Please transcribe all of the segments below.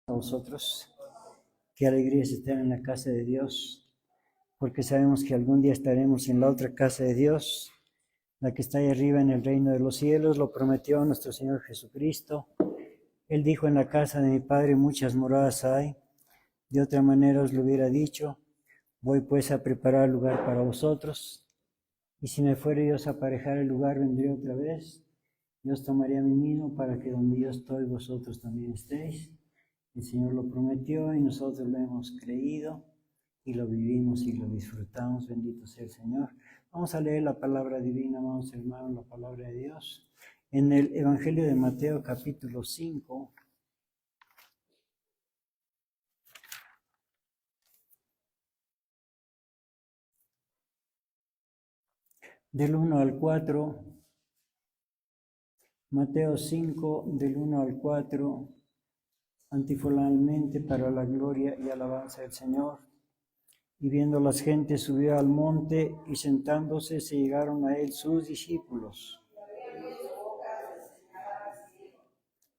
A vosotros. Qué alegría es estar en la casa de Dios, porque sabemos que algún día estaremos en la otra casa de Dios, la que está ahí arriba en el reino de los cielos. Lo prometió nuestro Señor Jesucristo. Él dijo: en la casa de mi Padre muchas moradas hay. De otra manera os lo hubiera dicho. Voy pues a preparar lugar para vosotros. Y si me fuere yo a aparejar el lugar, vendré otra vez. Yo os tomaré a mí mismo, para que donde yo estoy, vosotros también estéis. El Señor lo prometió y nosotros lo hemos creído y lo vivimos y lo disfrutamos. Bendito sea el Señor. Vamos a leer la palabra divina, amados hermanos, la palabra de Dios. En el Evangelio de Mateo, capítulo 5, del 1 al 4. Mateo 5, del 1 al 4, antifonalmente, para la gloria y alabanza del Señor. Y viendo las gentes, subió al monte, y sentándose se llegaron a él sus discípulos.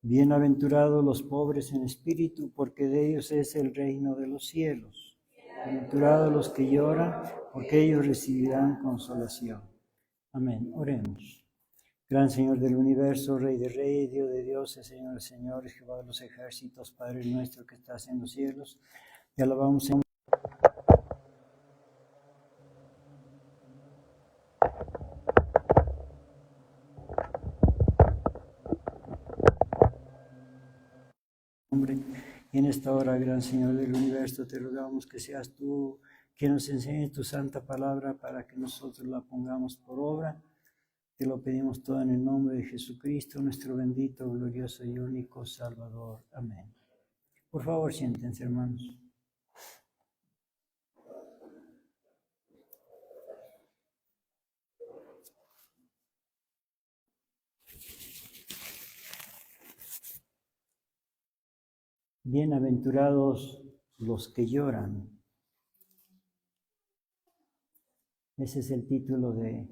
Bienaventurados los pobres en espíritu, porque de ellos es el reino de los cielos. Bienaventurados los que lloran, porque ellos recibirán consolación. Amén. Oremos. Gran Señor del universo, Rey de reyes, Dios de dioses, Señor de señores, Jehová de los ejércitos, Padre nuestro que estás en los cielos, te alabamos, Señor. Y en esta hora, gran Señor del universo, te rogamos que seas tú quien nos enseñe tu santa palabra para que nosotros la pongamos por obra. Te lo pedimos todo en el nombre de Jesucristo, nuestro bendito, glorioso y único Salvador. Amén. Por favor, siéntense, hermanos. Bienaventurados los que lloran. Ese es el título de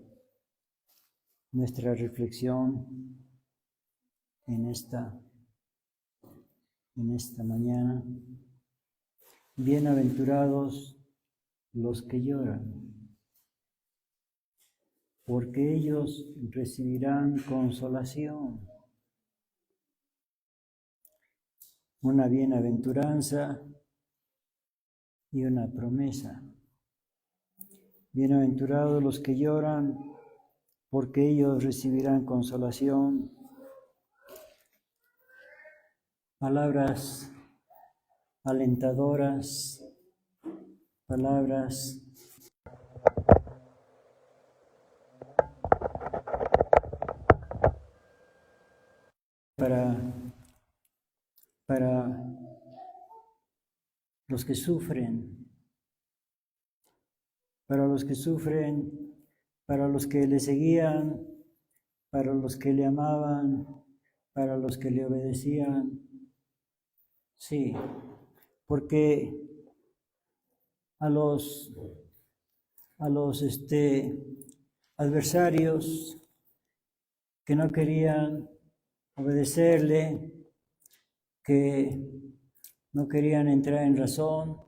nuestra reflexión en esta mañana. Bienaventurados los que lloran, porque ellos recibirán consolación. Una bienaventuranza y una promesa. Bienaventurados los que lloran, porque ellos recibirán consolación. Palabras alentadoras, palabras para los que sufren, para los que le seguían, para los que le amaban, para los que le obedecían. Sí, porque a los adversarios que no querían obedecerle, que no querían entrar en razón,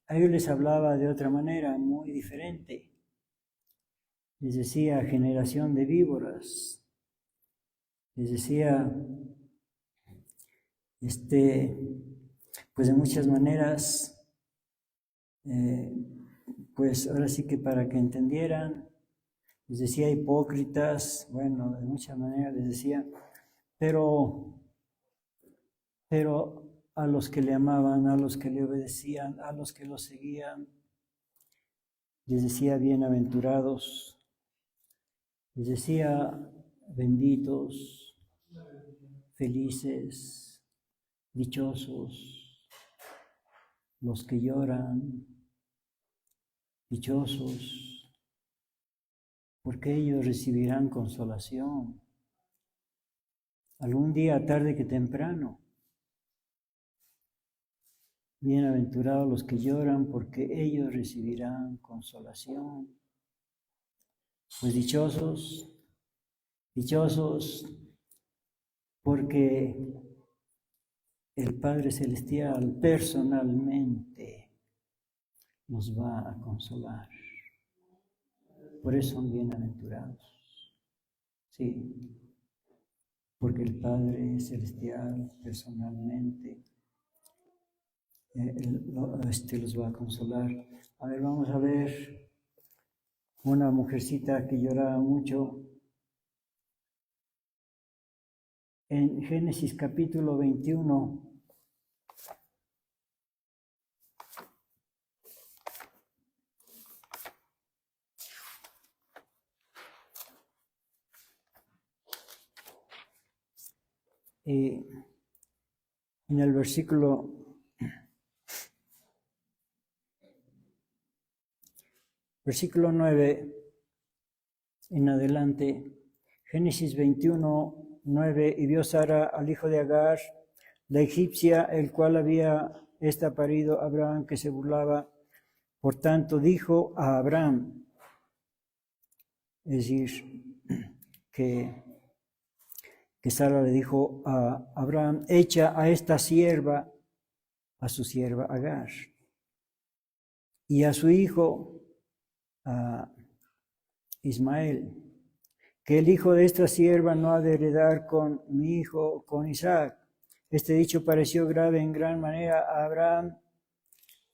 a ellos les hablaba de otra manera, muy diferente. Les decía: generación de víboras. Les decía, pues de muchas maneras, pues ahora sí que para que entendieran, les decía hipócritas, bueno, de muchas maneras les decía, pero a los que le amaban, a los que le obedecían, a los que lo seguían, les decía bienaventurados, les decía benditos, felices, dichosos, los que lloran, dichosos, porque ellos recibirán consolación. Algún día, tarde que temprano. Bienaventurados los que lloran, porque ellos recibirán consolación. Pues dichosos, porque el Padre Celestial personalmente nos va a consolar. Por eso son bienaventurados. Sí, porque el Padre Celestial personalmente los va a consolar. A ver, vamos a ver una mujercita que lloraba mucho. En Génesis capítulo 21, en el versículo 9 en adelante, Génesis 21, 9, y vio Sara al hijo de Agar, la egipcia, el cual había parido a Abraham, que se burlaba. Por tanto, dijo a Abraham, es decir, que Sara le dijo a Abraham, echa a esta sierva, a su sierva Agar, y a su hijo, a Ismael, que el hijo de esta sierva no ha de heredar con mi hijo, con Isaac. Este dicho pareció grave en gran manera a Abraham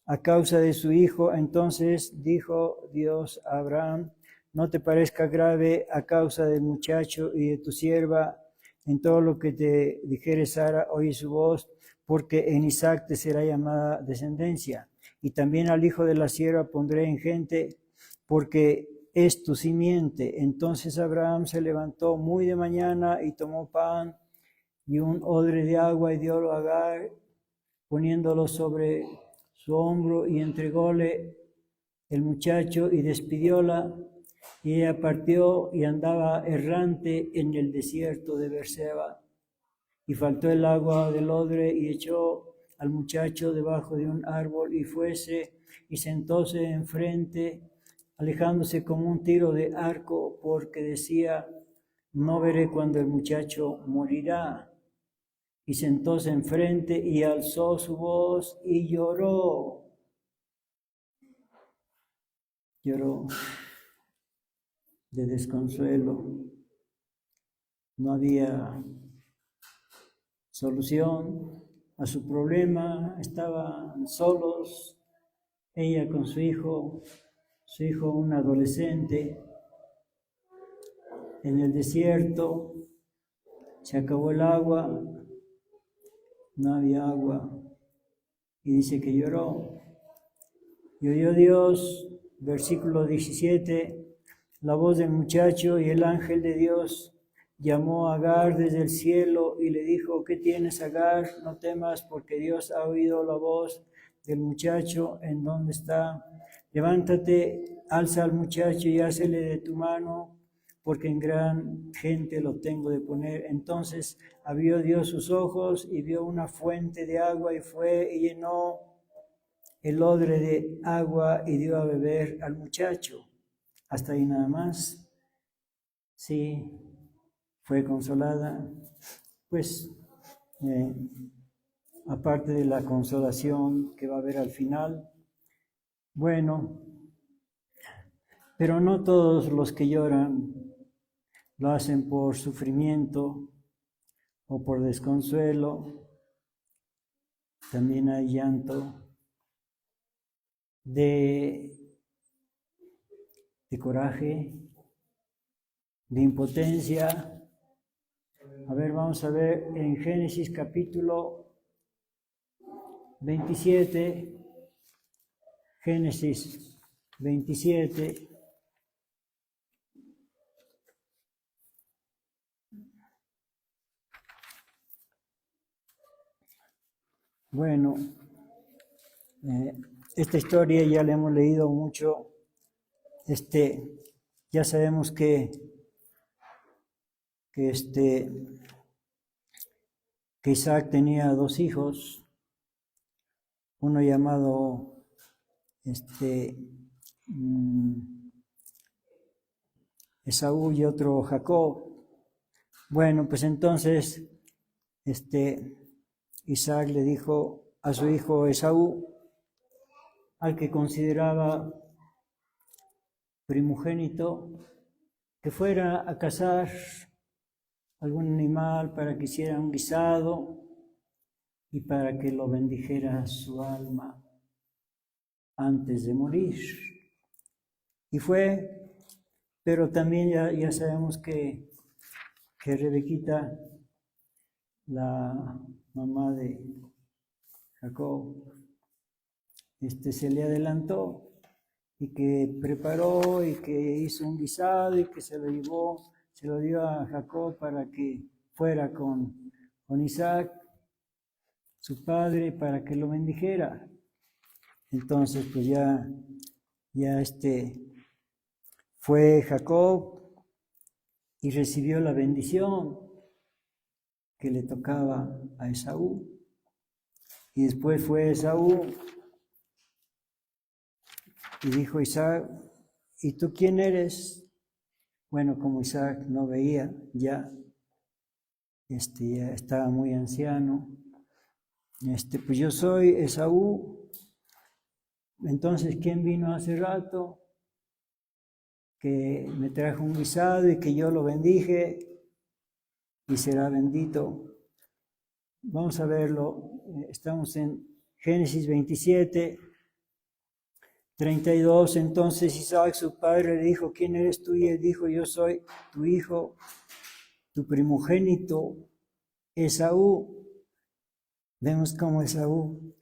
a causa de su hijo. Entonces dijo Dios a Abraham, no te parezca grave a causa del muchacho y de tu sierva. En todo lo que te dijere Sara, oye su voz, porque en Isaac te será llamada descendencia. Y también al hijo de la sierva pondré en gente, porque es tu simiente. Entonces Abraham se levantó muy de mañana y tomó pan y un odre de agua y diólo a Agar, poniéndolo sobre su hombro, y entrególe el muchacho y despidióla. Y ella partió y andaba errante en el desierto de Beerseba. Y faltó el agua del odre y echó al muchacho debajo de un árbol y fuese y sentóse enfrente, alejándose como un tiro de arco, porque decía, no veré cuando el muchacho morirá. Y sentóse enfrente y alzó su voz y lloró. Lloró de desconsuelo. No había solución a su problema, estaban solos, ella con su hijo un adolescente, en el desierto, se acabó el agua, no había agua, y dice que lloró. Y oyó Dios, versículo 17, la voz del muchacho, y el ángel de Dios llamó a Agar desde el cielo y le dijo, ¿qué tienes, Agar? No temas, porque Dios ha oído la voz del muchacho en donde está. Levántate, alza al muchacho y hácele de tu mano, porque en gran gente lo tengo de poner. Entonces abrió Dios sus ojos y vio una fuente de agua y fue y llenó el odre de agua y dio a beber al muchacho. Hasta ahí nada más. Sí, fue consolada. Pues, aparte de la consolación que va a haber al final, bueno, pero no todos los que lloran lo hacen por sufrimiento o por desconsuelo. También hay llanto de coraje, de impotencia. A ver, vamos a ver en Génesis capítulo 27, Génesis 27. Bueno, esta historia ya la hemos leído mucho. Ya sabemos que Isaac tenía dos hijos, uno llamado Esaú y otro Jacob. Bueno, pues entonces Isaac le dijo a su hijo Esaú, al que consideraba primogénito, que fuera a cazar algún animal para que hiciera un guisado y para que lo bendijera su alma antes de morir. Y fue, pero también ya sabemos que Rebequita, la mamá de Jacob, se le adelantó y que preparó y que hizo un guisado y que se lo llevó, se lo dio a Jacob para que fuera con Isaac, su padre, para que lo bendijera. Entonces, pues ya fue Jacob y recibió la bendición que le tocaba a Esaú. Y después fue Esaú y dijo Isaac, ¿y tú quién eres? Bueno, como Isaac no veía, ya estaba muy anciano, pues yo soy Esaú. Entonces, ¿quién vino hace rato? Que me trajo un guisado y que yo lo bendije y será bendito. Vamos a verlo, estamos en Génesis 27, 32. Entonces Isaac, su padre, le dijo, ¿quién eres tú? Y él dijo, yo soy tu hijo, tu primogénito, Esaú. Vemos cómo Esaú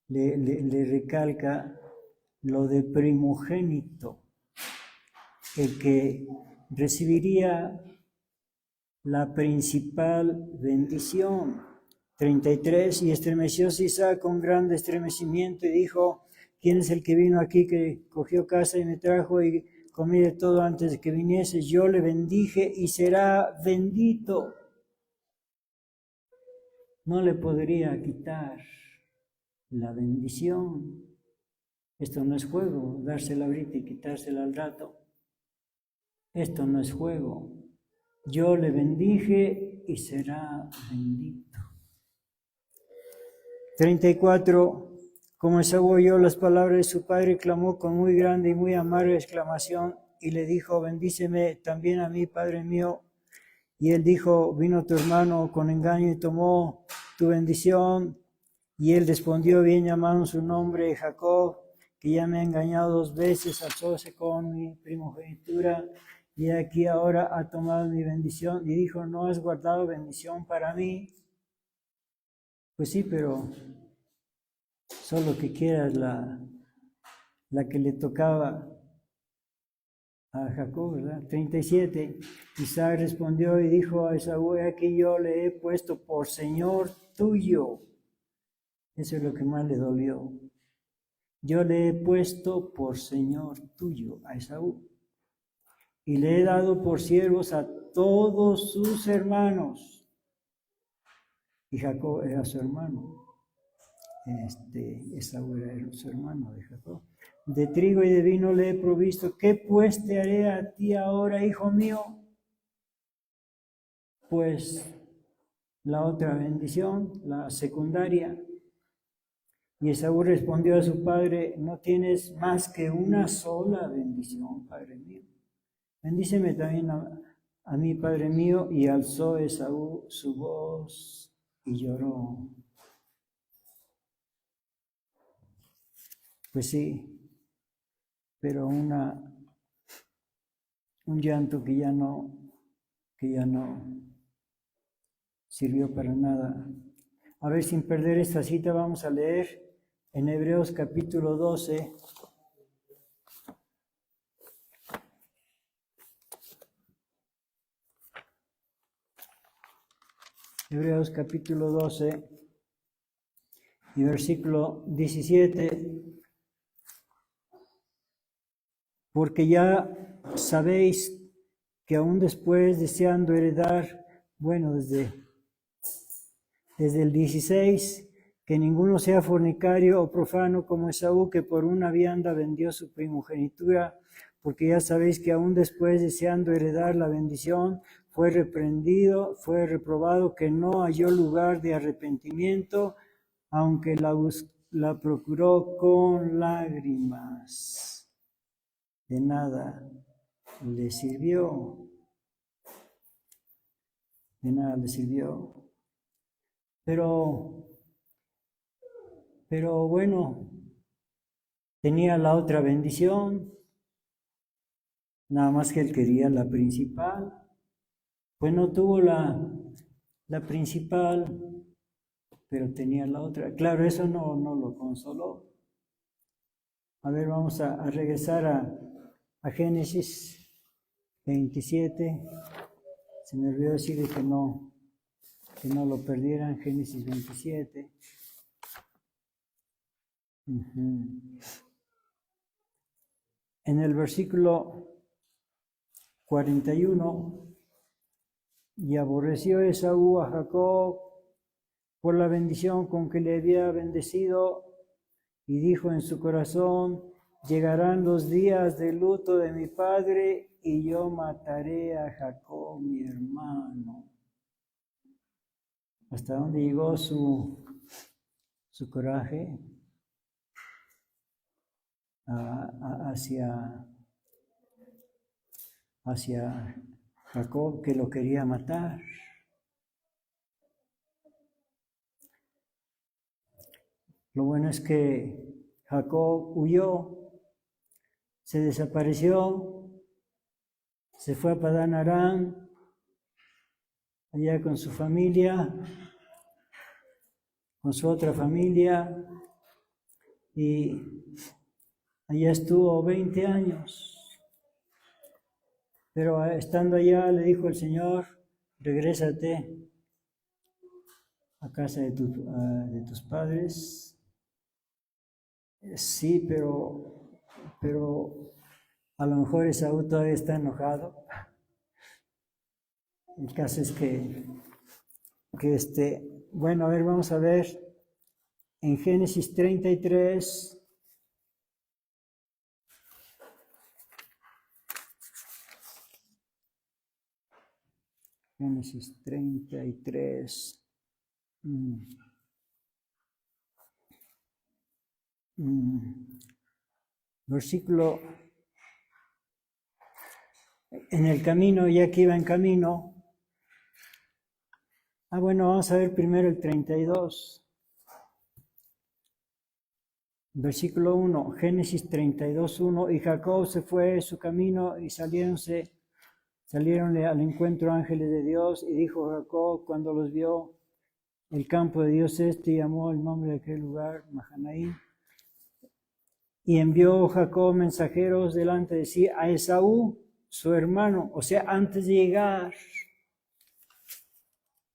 le recalca lo de primogénito, el que recibiría la principal bendición. 33, y estremecióse Isaac con grande estremecimiento y dijo, ¿quién es el que vino aquí que cogió casa y me trajo y comí de todo antes de que viniese? Yo le bendije y será bendito. No le podría quitar la bendición. Esto no es juego, dársela ahorita y quitársela al rato. Esto no es juego. Yo le bendije y será bendito. 34. Como Esaú oyó las palabras de su padre, clamó con muy grande y muy amarga exclamación y le dijo, bendíceme también a mí, padre mío. Y él dijo, vino tu hermano con engaño y tomó tu bendición. Y él respondió, bien llamaron su nombre Jacob, que ya me ha engañado 2 veces, alzóse con mi primogenitura, y aquí ahora ha tomado mi bendición. Y dijo, ¿no has guardado bendición para mí? Pues sí, pero solo que quieras la que le tocaba a Jacob, ¿verdad? 37. Isaac respondió y dijo a Esaú, aquí yo le he puesto por Señor tuyo. Eso es lo que más le dolió. Yo le he puesto por Señor tuyo a Esaú. Y le he dado por siervos a todos sus hermanos. Y Jacob era su hermano. Esaú era su hermano de Jacob. De trigo y de vino le he provisto. ¿Qué pues te haré a ti ahora, hijo mío? Pues la otra bendición, la secundaria. Y Esaú respondió a su padre, no tienes más que una sola bendición, padre mío. Bendíceme también a mí, padre mío. Y alzó Esaú su voz y lloró. Pues sí, pero un llanto que ya no sirvió para nada. A ver, sin perder esta cita, vamos a leer en Hebreos capítulo 12. Hebreos capítulo 12 y versículo 17. Porque ya sabéis que aún después, deseando heredar, bueno, desde el 16, que ninguno sea fornicario o profano como Esaú, que por una vianda vendió su primogenitura, porque ya sabéis que aún después, deseando heredar la bendición, fue reprendido, fue reprobado, que no halló lugar de arrepentimiento, aunque la procuró con lágrimas. De nada le sirvió. De nada le sirvió. Pero bueno, tenía la otra bendición, nada más que él quería la principal. Pues no tuvo la principal, pero tenía la otra. Claro, eso no lo consoló. A ver, vamos a regresar a Génesis 27. Se me olvidó decirle que no lo perdieran. Génesis 27. En el versículo 41, y aborreció Esaú a Jacob por la bendición con que le había bendecido, y dijo en su corazón: llegarán los días de luto de mi padre, y yo mataré a Jacob mi hermano. ¿Hasta dónde llegó su coraje? Hacia Jacob, que lo quería matar. Lo bueno es que Jacob huyó, se desapareció, se fue a Padán Aram, allá con su familia, con su otra familia, y allá estuvo 20 años. Pero estando allá le dijo el Señor: regrésate a casa de tus padres. Sí, pero a lo mejor Esaú todavía está enojado. El caso es que bueno, a ver, vamos a ver en Génesis 33. Génesis 33. Versículo, en el camino, ya que iba en camino. Bueno, vamos a ver primero el 32. Versículo 1, Génesis 32, 1. Y Jacob se fue su camino, y salieronle al encuentro ángeles de Dios, y dijo Jacob cuando los vio: el campo de Dios y llamó el nombre de aquel lugar Mahanaim. Y envió Jacob mensajeros delante de sí a Esaú, su hermano, o sea, antes de llegar,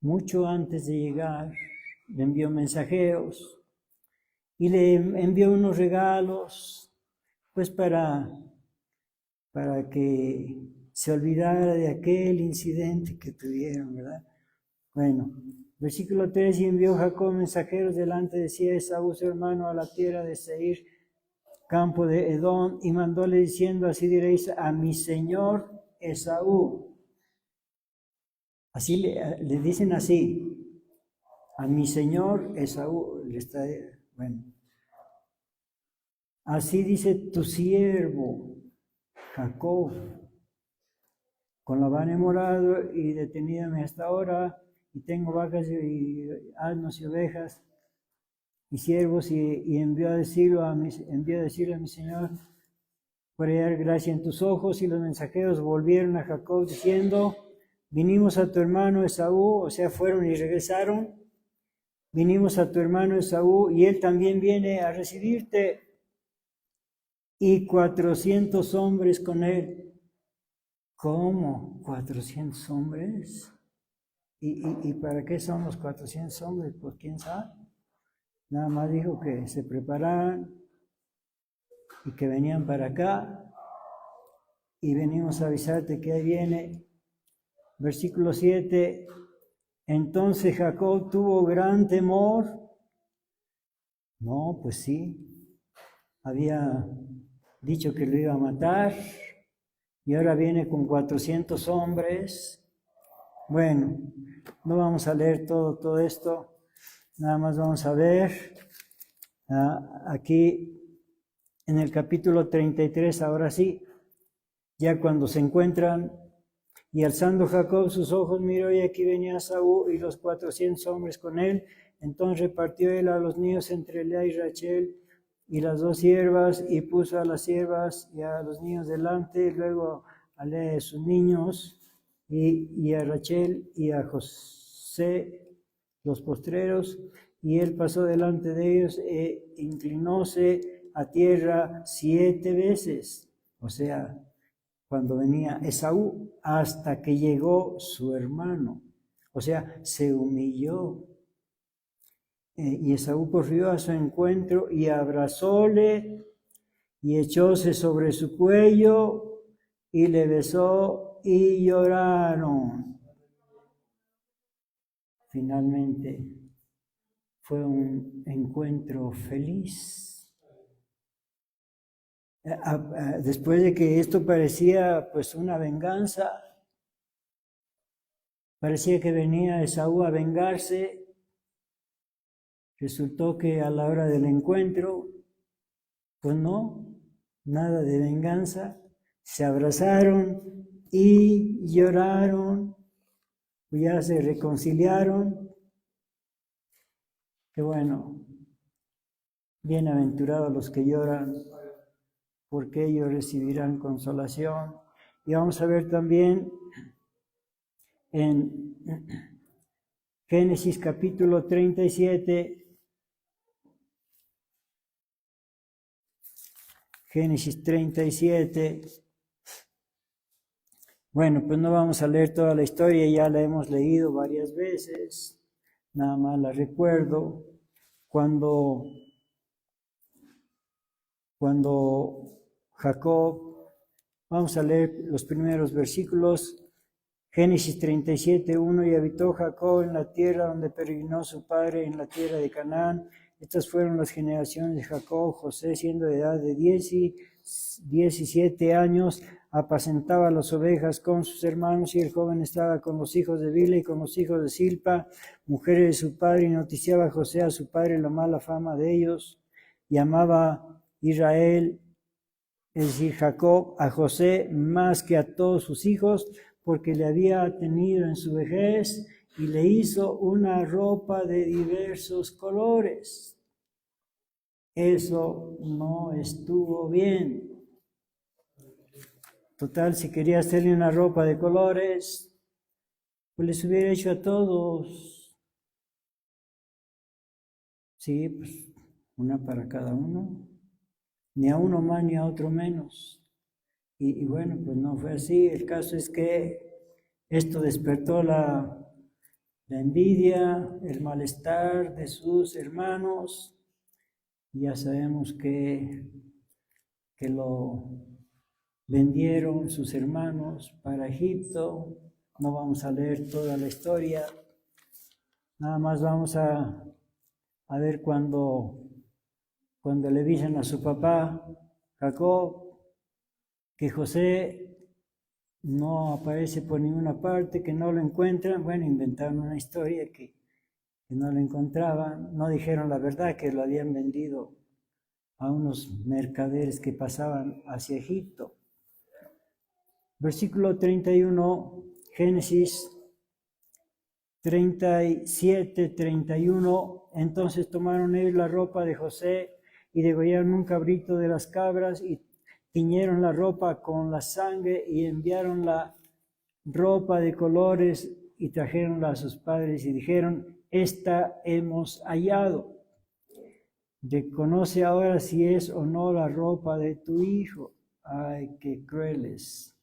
mucho antes de llegar, le envió mensajeros y le envió unos regalos, pues para que se olvidara de aquel incidente que tuvieron, ¿verdad? Bueno, versículo 3, y envió Jacob mensajeros delante de sí a Esaú, su hermano, a la tierra de Seir, campo de Edom, y mandóle diciendo: así diréis a mi señor Esaú. Así le dicen así, a mi señor Esaú. Bueno, así dice tu siervo Jacob: con Labán he morado y detenídame hasta ahora, y tengo vacas y asnos y ovejas y siervos, y envió a decirle a mi señor: por hallar gracia en tus ojos. Y los mensajeros volvieron a Jacob diciendo: vinimos a tu hermano Esaú, o sea, fueron y regresaron. Vinimos a tu hermano Esaú, y él también viene a recibirte, y 400 hombres con él. ¿Cómo? ¿400 hombres? ¿Y para qué son los 400 hombres? Pues quién sabe. Nada más dijo que se prepararan y que venían para acá, y venimos a avisarte que ahí viene. Versículo 7, entonces Jacob tuvo gran temor. No, pues sí, había dicho que lo iba a matar, y ahora viene con 400 hombres. Bueno, no vamos a leer todo esto. Nada más vamos a ver aquí en el capítulo 33, ahora sí, ya cuando se encuentran, y alzando Jacob sus ojos miró y aquí venía Esaú y los 400 hombres con él. Entonces repartió él a los niños entre Lea y Rachel y las dos siervas, y puso a las siervas y a los niños delante, y luego a Lea y sus niños, y a Rachel y a José los postreros, y él pasó delante de ellos e inclinóse a tierra 7 veces, o sea, cuando venía Esaú, hasta que llegó su hermano, o sea, se humilló. Y Esaú corrió a su encuentro y abrazóle y echóse sobre su cuello y le besó y lloraron. Finalmente fue un encuentro feliz. Después de que esto parecía pues una venganza, parecía que venía Esaú a vengarse, resultó que a la hora del encuentro, pues no, nada de venganza, se abrazaron y lloraron, ya se reconciliaron. Qué bueno, bienaventurados los que lloran, porque ellos recibirán consolación. Y vamos a ver también en Génesis capítulo 37, Génesis 37. Bueno, pues no vamos a leer toda la historia, ya la hemos leído varias veces, nada más la recuerdo. Cuando Jacob, vamos a leer los primeros versículos, Génesis 37, 1, y habitó Jacob en la tierra donde peregrinó su padre, en la tierra de Canaán. Estas fueron las generaciones de Jacob. José, siendo de edad de 17 años, apacentaba las ovejas con sus hermanos, y el joven estaba con los hijos de Bilha y con los hijos de Silpa, mujeres de su padre, y noticiaba a José a su padre la mala fama de ellos. Y amaba Israel, es decir, Jacob, a José más que a todos sus hijos, porque le había tenido en su vejez, y le hizo una ropa de diversos colores. Eso no estuvo bien. Total, si quería hacerle una ropa de colores, pues les hubiera hecho a todos. Sí, pues una para cada uno. Ni a uno más ni a otro menos. Y bueno, pues no fue así. El caso es que esto despertó la envidia, el malestar de sus hermanos. Ya sabemos que lo vendieron sus hermanos para Egipto. No vamos a leer toda la historia. Nada más vamos a ver cuando le dicen a su papá, Jacob, que José no aparece por ninguna parte, que no lo encuentran. Bueno, inventaron una historia que no lo encontraban. No dijeron la verdad, que lo habían vendido a unos mercaderes que pasaban hacia Egipto. Versículo 31, Génesis 37, 31. Entonces tomaron ellos la ropa de José y degollaron un cabrito de las cabras y tiñeron la ropa con la sangre y enviaron la ropa de colores y trajeronla a sus padres y dijeron: esta hemos hallado. Reconoce ahora si es o no la ropa de tu hijo. Ay, qué crueles.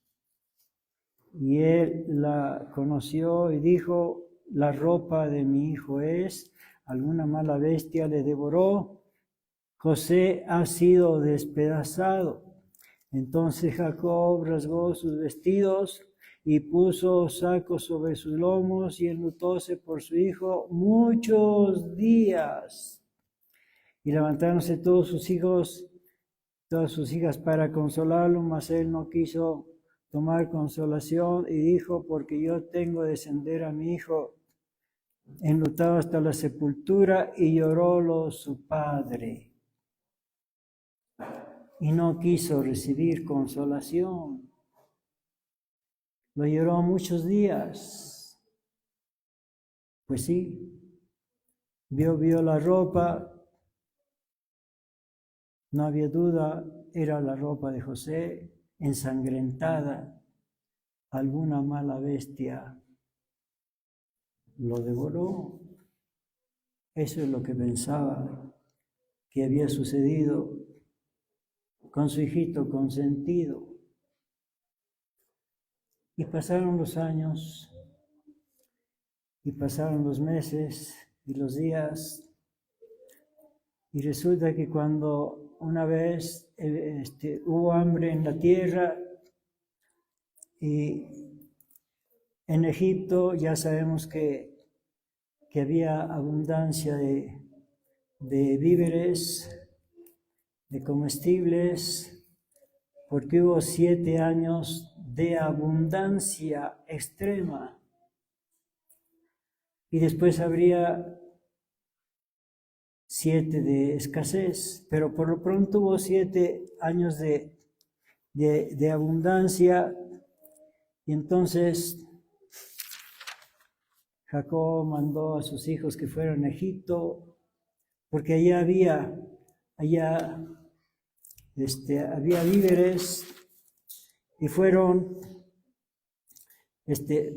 Y él la conoció y dijo: la ropa de mi hijo es. Alguna mala bestia le devoró. José ha sido despedazado. Entonces Jacob rasgó sus vestidos y puso sacos sobre sus lomos y enlutóse por su hijo muchos días. Y levantáronse todos sus hijos, todas sus hijas para consolarlo, mas él no quiso tomar consolación y dijo: porque yo tengo de descender a mi hijo. enlutado hasta la sepultura, y llorólo su padre. Y no quiso recibir consolación. Lo lloró muchos días. Pues sí, vio la ropa, no había duda, era la ropa de José, ensangrentada. Alguna mala bestia lo devoró. Eso es lo que pensaba que había sucedido con su hijito consentido. Y pasaron los años, y pasaron los meses y los días, y resulta que cuando una vez hubo hambre en la tierra, y en Egipto ya sabemos que había abundancia de víveres, de comestibles, porque hubo 7 años de abundancia extrema. Y después habría 7 de escasez, pero por lo pronto hubo 7 años de abundancia. Y entonces Jacob mandó a sus hijos que fueran a Egipto, porque allá había víveres, y fueron,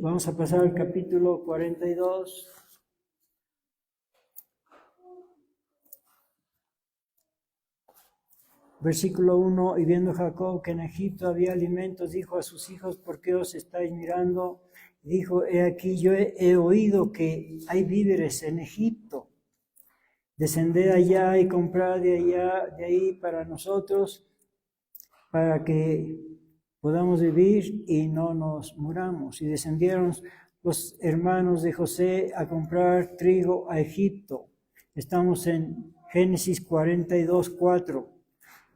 vamos a pasar al capítulo 42. Versículo 1, y viendo Jacob que en Egipto había alimentos, dijo a sus hijos, ¿por qué os estáis mirando? Dijo, he aquí, yo he oído que hay víveres en Egipto. Descended allá y comprad de ahí para nosotros, para que podamos vivir y no nos muramos. Y descendieron los hermanos de José a comprar trigo a Egipto. Estamos en Génesis 42:4.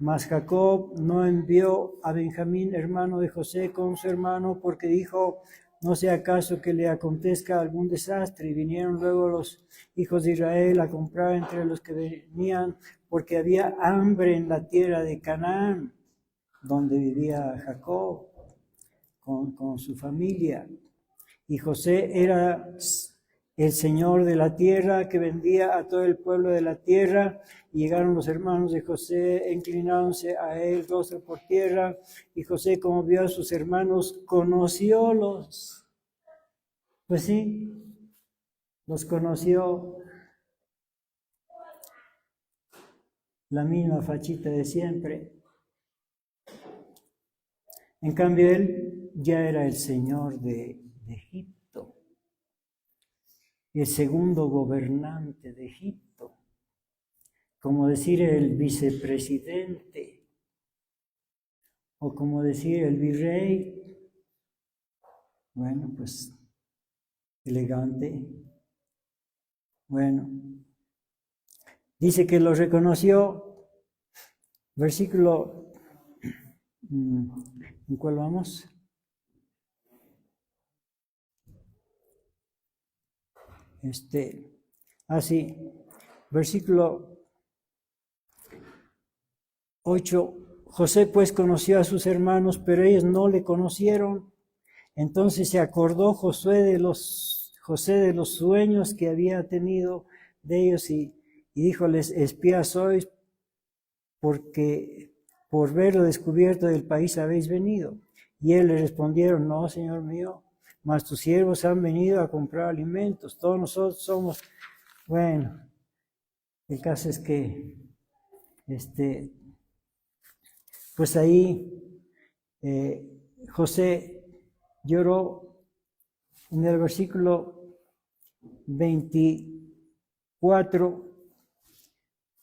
Mas Jacob no envió a Benjamín, hermano de José, con su hermano, porque dijo, no sea acaso que le acontezca algún desastre. Y vinieron luego los hijos de Israel a comprar entre los que venían, porque había hambre en la tierra de Canaán, donde vivía Jacob con su familia. Y José era el señor de la tierra, que vendía a todo el pueblo de la tierra. Y llegaron los hermanos de José, inclinándose a él rostro por tierra. Y José, como vio a sus hermanos, conociólos. Pues sí, los conoció. La misma fachita de siempre. En cambio, él ya era el señor de Egipto, el segundo gobernante de Egipto, como decir el vicepresidente, o como decir el virrey. Bueno, pues elegante. Bueno, dice que lo reconoció. Versículo, ¿en cuál vamos? Así, versículo 8. José pues conoció a sus hermanos, pero ellos no le conocieron. Entonces se acordó José de los sueños que había tenido de ellos, y díjoles, espías sois, porque por ver lo descubierto del país habéis venido. Y él le respondieron, no, señor mío, mas tus siervos han venido a comprar alimentos. Todos nosotros somos, bueno, el caso es que, pues ahí José lloró. En el versículo 24,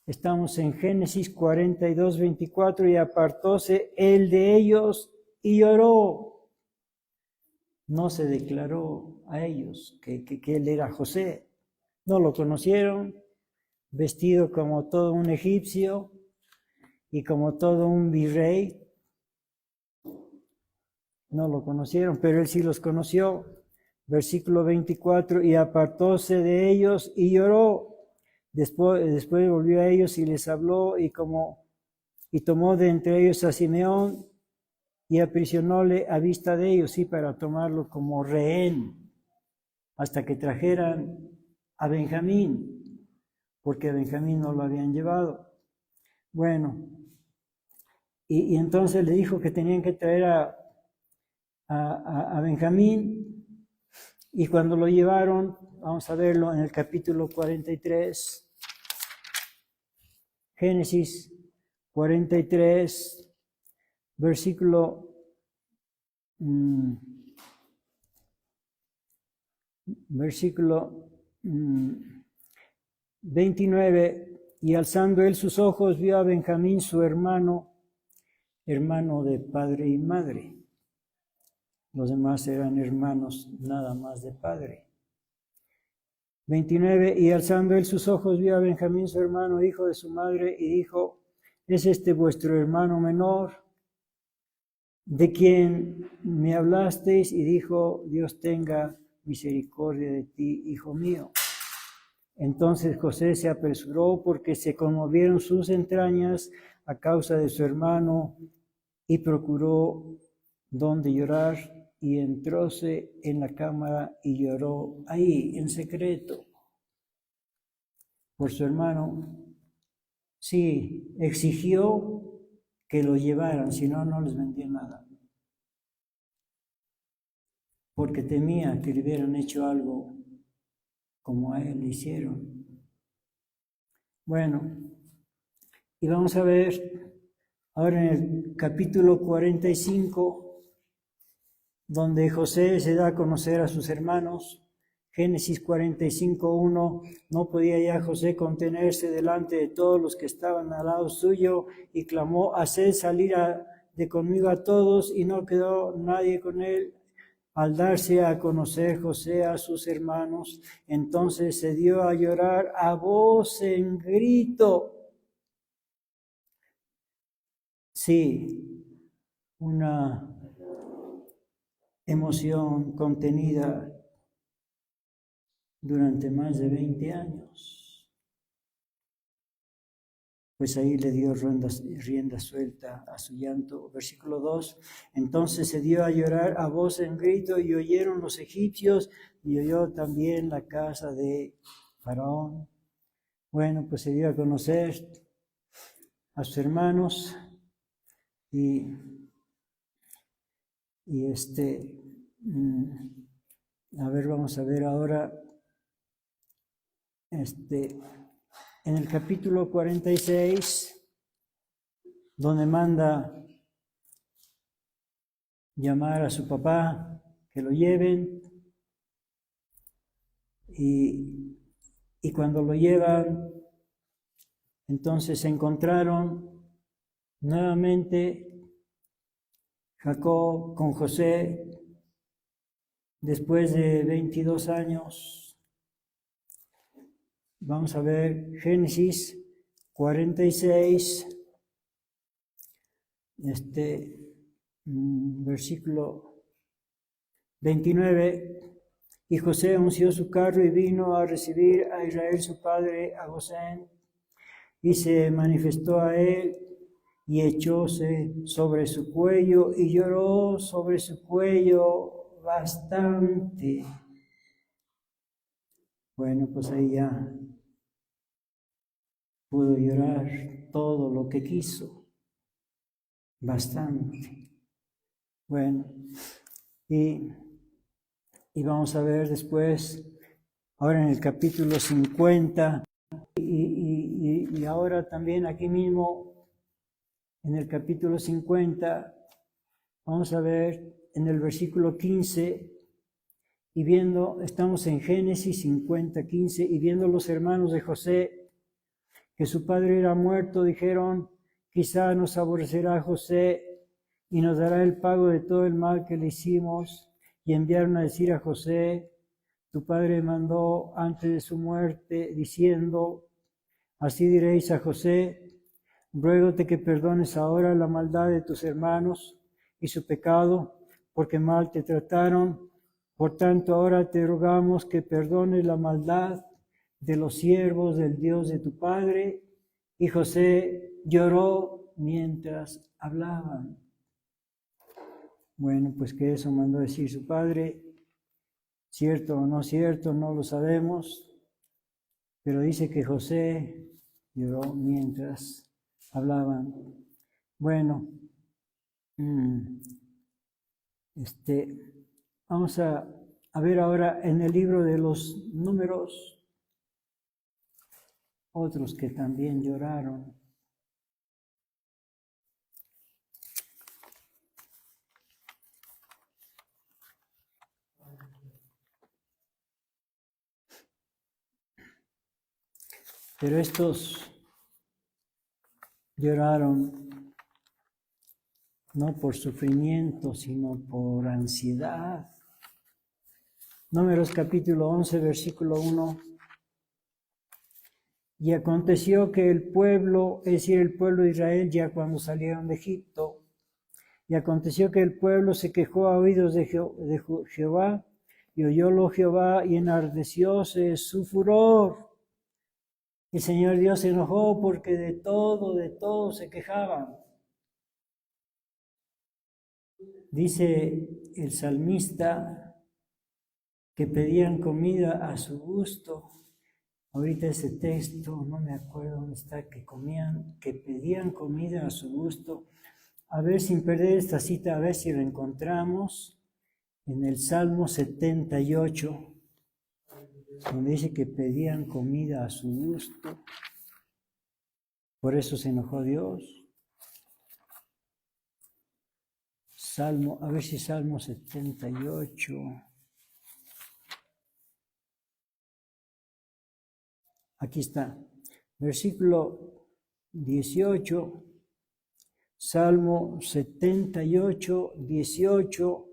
estamos en Génesis 42:24, y apartóse él de ellos y lloró. No se declaró a ellos que él era José. No lo conocieron, vestido como todo un egipcio y como todo un virrey. No lo conocieron, pero él sí los conoció. Versículo 24, y apartóse de ellos y lloró. Después volvió a ellos y les habló y tomó de entre ellos a Simeón y aprisionóle a vista de ellos, sí, para tomarlo como rehén, hasta que trajeran a Benjamín, porque a Benjamín no lo habían llevado. Bueno, y entonces le dijo que tenían que traer a Benjamín, y cuando lo llevaron, vamos a verlo en el capítulo 43, Génesis 43, versículo 29, y alzando él sus ojos vio a Benjamín su hermano de padre y madre. Los demás eran hermanos nada más de padre. 29, y alzando él sus ojos vio a Benjamín su hermano, hijo de su madre, y dijo: ¿Es este vuestro hermano menor, de quien me hablasteis? Y dijo: Dios tenga misericordia de ti, hijo mío. Entonces José se apresuró, porque se conmovieron sus entrañas a causa de su hermano, y procuró donde llorar, y entróse en la cámara y lloró ahí en secreto por su hermano. Sí, exigió que lo llevaran, si no, no les vendía nada, porque temía que le hubieran hecho algo como a él le hicieron. Bueno, y vamos a ver ahora en el capítulo 45, donde José se da a conocer a sus hermanos. Génesis 45:1, no podía ya José contenerse delante de todos los que estaban al lado suyo, y clamó: haced salir de conmigo a todos, y no quedó nadie con él. Al darse a conocer José a sus hermanos, entonces se dio a llorar a voz en grito. Sí, una emoción contenida durante más de 20 años. Pues ahí le dio rienda suelta a su llanto. Versículo 2, entonces se dio a llorar a voz en grito, y oyeron los egipcios, y oyó también la casa de Faraón. Bueno, pues se dio a conocer a sus hermanos, y a ver, vamos a ver ahora en el capítulo 46, donde manda llamar a su papá, que lo lleven, y cuando lo llevan, entonces se encontraron nuevamente Jacob con José después de 22 años. Vamos a ver Génesis 46, versículo 29. Y José unció su carro y vino a recibir a Israel su padre a Gosén, y se manifestó a él, y echóse sobre su cuello, y lloró sobre su cuello bastante. Bueno, pues ahí ya pudo llorar todo lo que quiso, bastante. Bueno, y vamos a ver después, ahora en el capítulo 50, y ahora también aquí mismo, en el capítulo 50, vamos a ver en el versículo 15, y viendo, estamos en Génesis 50, 15, y viendo los hermanos de José que su padre era muerto, dijeron: quizá nos aborrecerá José y nos dará el pago de todo el mal que le hicimos. Y enviaron a decir a José: tu padre mandó antes de su muerte, diciendo: así diréis a José, ruégote que perdones ahora la maldad de tus hermanos y su pecado, porque mal te trataron, Por tanto, ahora te rogamos que perdones la maldad de los siervos del Dios de tu Padre. Y José lloró mientras hablaban. Bueno, pues que eso mandó decir su padre. Cierto o no cierto, no lo sabemos. Pero dice que José lloró mientras hablaban. Bueno, vamos a ver ahora en el libro de los Números otros que también lloraron. Pero estos lloraron no por sufrimiento, sino por ansiedad. Números capítulo 11, versículo 1. Y aconteció que el pueblo, es decir, el pueblo de Israel, ya cuando salieron de Egipto, y aconteció que el pueblo se quejó a oídos de Jehová, y oyólo Jehová, y enardecióse su furor. El Señor Dios se enojó porque de todo se quejaban. Dice el salmista que pedían comida a su gusto. Ahorita ese texto, no me acuerdo dónde está, que pedían comida a su gusto. A ver, sin perder esta cita, a ver si la encontramos en el Salmo 78, donde dice que pedían comida a su gusto. Por eso se enojó Dios. A ver si Salmo 78. Aquí está, versículo 18, Salmo 78, 18.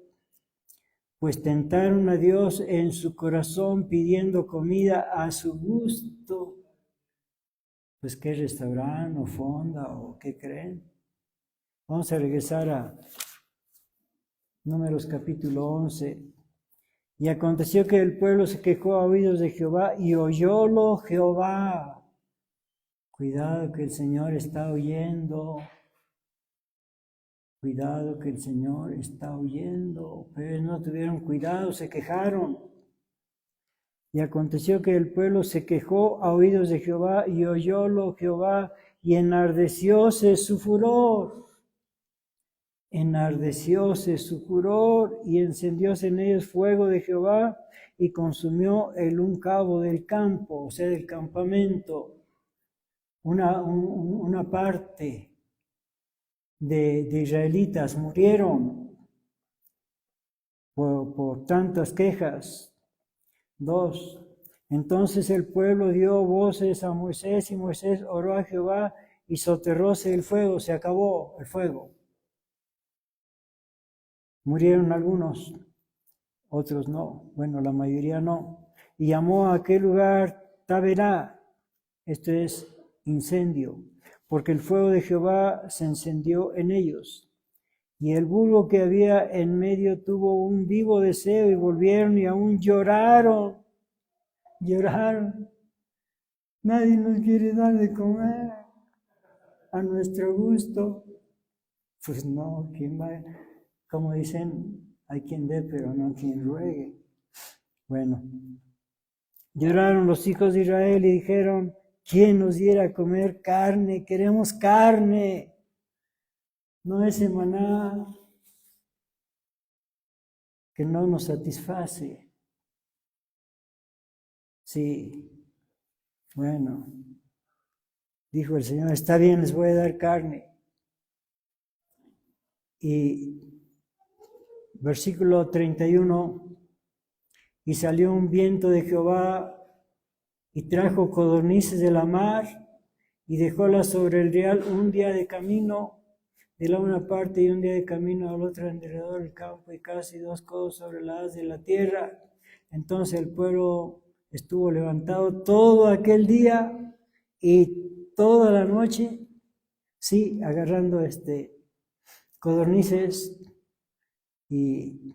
Pues tentaron a Dios en su corazón pidiendo comida a su gusto. Pues qué restaurante o fonda o qué creen. Vamos a regresar a Números capítulo 11. Y aconteció que el pueblo se quejó a oídos de Jehová y oyólo Jehová. Cuidado que el Señor está oyendo. Cuidado que el Señor está oyendo. Pero no tuvieron cuidado, se quejaron. Y aconteció que el pueblo se quejó a oídos de Jehová y oyólo Jehová y enardecióse su furor. Enardecióse su furor y encendióse en ellos fuego de Jehová y consumió un cabo del campo, o sea, del campamento. Una parte de israelitas murieron por tantas quejas. 2. Entonces el pueblo dio voces a Moisés y Moisés oró a Jehová y soterróse el fuego, se acabó el fuego. Murieron algunos, otros no, bueno, la mayoría no. Y llamó a aquel lugar Taberá, esto es incendio, porque el fuego de Jehová se encendió en ellos. Y el burgo que había en medio tuvo un vivo deseo y volvieron y aún lloraron. Nadie nos quiere dar de comer a nuestro gusto. Pues no, ¿quién va? Como dicen, hay quien dé, pero no quien ruegue. Bueno, lloraron los hijos de Israel y dijeron, ¿quién nos diera a comer carne? Queremos carne, no ese maná que no nos satisface. Sí, bueno, dijo el Señor, está bien, les voy a dar carne. Y versículo 31, y salió un viento de Jehová y trajo codornices de la mar y dejólas sobre el real un día de camino de la una parte y un día de camino al otro alrededor del campo y casi 2 codos sobre la haz de la tierra. Entonces el pueblo estuvo levantado todo aquel día y toda la noche, sí, agarrando codornices y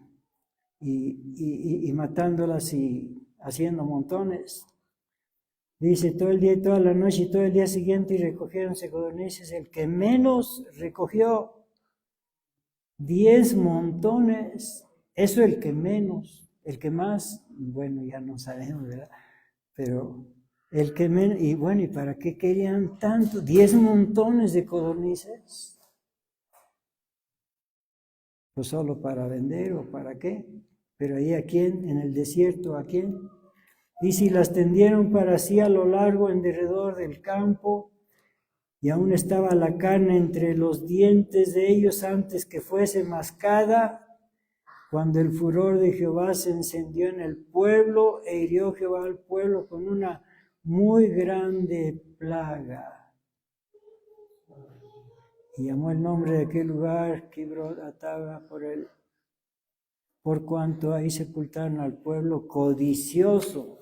y matándolas y haciendo montones. Dice, todo el día y toda la noche y todo el día siguiente y recogiéronse codornices. El que menos recogió 10 montones, eso el que menos. El que más, bueno, ya no sabemos, ¿verdad? Pero el que menos, y bueno, ¿y para qué querían tanto? 10 montones de codornices. Pues solo para vender o para qué. Pero ahí a quién, en el desierto, ¿a quién? Dice, y las tendieron para sí a lo largo en derredor del campo, y aún estaba la carne entre los dientes de ellos antes que fuese mascada, cuando el furor de Jehová se encendió en el pueblo, e hirió Jehová al pueblo con una muy grande plaga. Y llamó el nombre de aquel lugar Kibrot Hatava por cuanto ahí sepultaron al pueblo codicioso.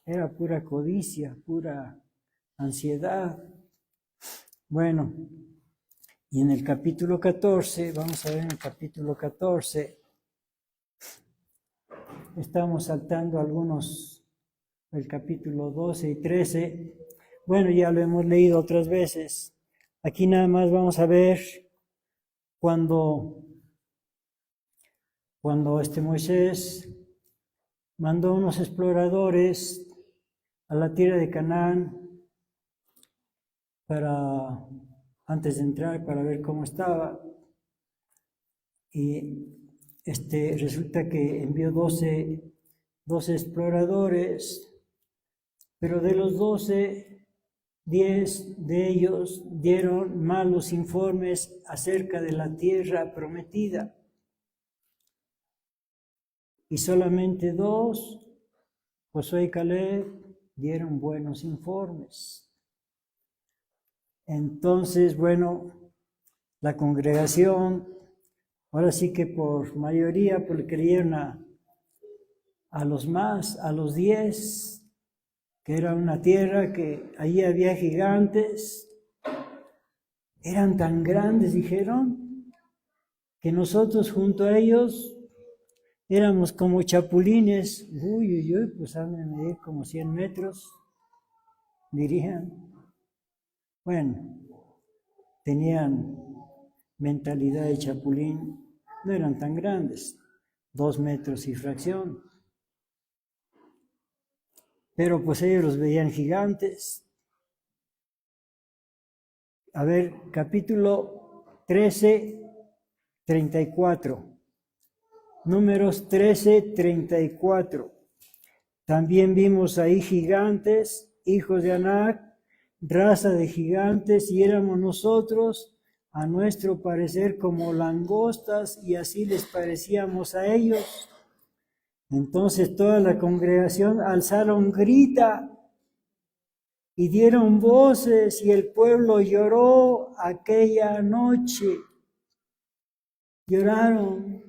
Era pura codicia, pura ansiedad. Bueno, y en el capítulo 14, vamos a ver en el capítulo 14, estamos saltando algunos, el capítulo 12 y 13. Bueno, ya lo hemos leído otras veces. Aquí nada más vamos a ver cuando Moisés mandó unos exploradores a la tierra de Canaán antes de entrar para ver cómo estaba. Y resulta que envió 12 exploradores, pero de los 12, 10 de ellos dieron malos informes acerca de la tierra prometida. Y solamente 2, Josué y Caleb, dieron buenos informes. Entonces, bueno, la congregación, ahora sí que por mayoría, pues creyeron a los 10, que era una tierra que allí había gigantes, eran tan grandes, dijeron, que nosotros junto a ellos éramos como chapulines. Pues han de medir como 100 metros, dirían. Bueno, tenían mentalidad de chapulín, no eran tan grandes, 2 metros y fracción. Pero pues ellos los veían gigantes. A ver, capítulo 13, 34. Números 13, 34. También vimos ahí gigantes, hijos de Anac, raza de gigantes, y éramos nosotros, a nuestro parecer, como langostas, y así les parecíamos a ellos. Entonces toda la congregación alzaron grita y dieron voces, y el pueblo lloró aquella noche. Lloraron,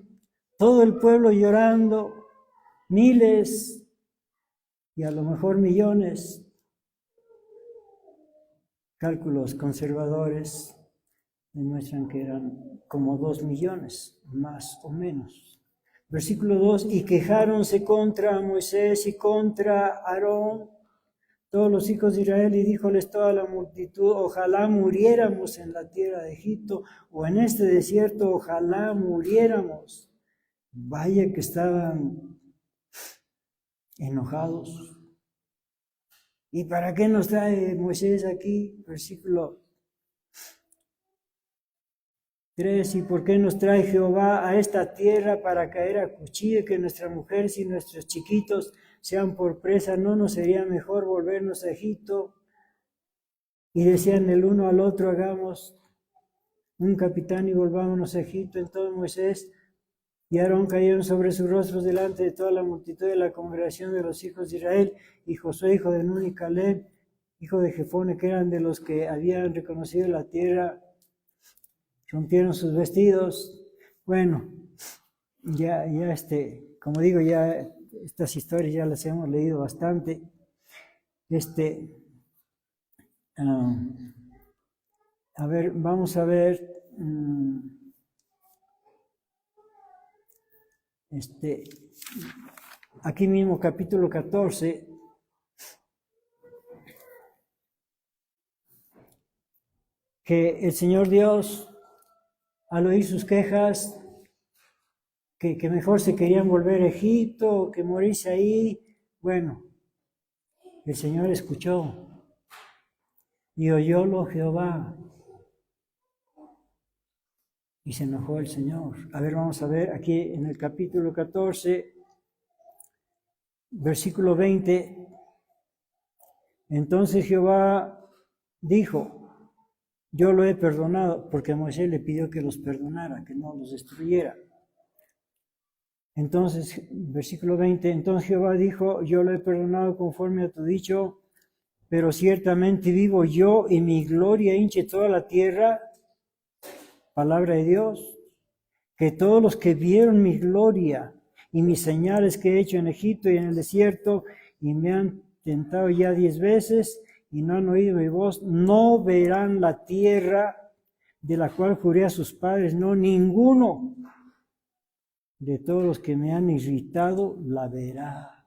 todo el pueblo llorando, miles y a lo mejor millones. Cálculos conservadores demuestran que eran como 2 millones, más o menos. Versículo 2, y quejáronse contra Moisés y contra Aarón, todos los hijos de Israel, y díjoles toda la multitud, ojalá muriéramos en la tierra de Egipto, o en este desierto, ojalá muriéramos. Vaya que estaban enojados. ¿Y para qué nos trae Moisés aquí? Versículo 3, ¿y por qué nos trae Jehová a esta tierra para caer a cuchillo, que nuestras mujeres y nuestros chiquitos sean por presa? ¿No nos sería mejor volvernos a Egipto? Y decían el uno al otro, hagamos un capitán y volvámonos a Egipto. Entonces Moisés y Aarón cayeron sobre sus rostros delante de toda la multitud de la congregación de los hijos de Israel, y Josué, hijo de Nun, y Caleb, hijo de Jefone, que eran de los que habían reconocido la tierra, rompieron sus vestidos. Bueno, ya como digo, ya estas historias ya las hemos leído bastante. A ver, vamos a ver Aquí mismo, capítulo 14, que el Señor Dios, al oír sus quejas, que mejor se querían volver a Egipto, que morirse ahí, bueno, el Señor escuchó y oyólo Jehová y se enojó el Señor. A ver, vamos a ver aquí en el capítulo 14, versículo 20. Entonces Jehová dijo, yo lo he perdonado, porque Moisés le pidió que los perdonara, que no los destruyera. Entonces, versículo 20, entonces Jehová dijo, yo lo he perdonado conforme a tu dicho, pero ciertamente vivo yo y mi gloria hinche toda la tierra, palabra de Dios, que todos los que vieron mi gloria y mis señales que he hecho en Egipto y en el desierto, y me han tentado ya 10 veces, y no han oído mi voz, no verán la tierra de la cual juré a sus padres, no, ninguno de todos los que me han irritado la verá.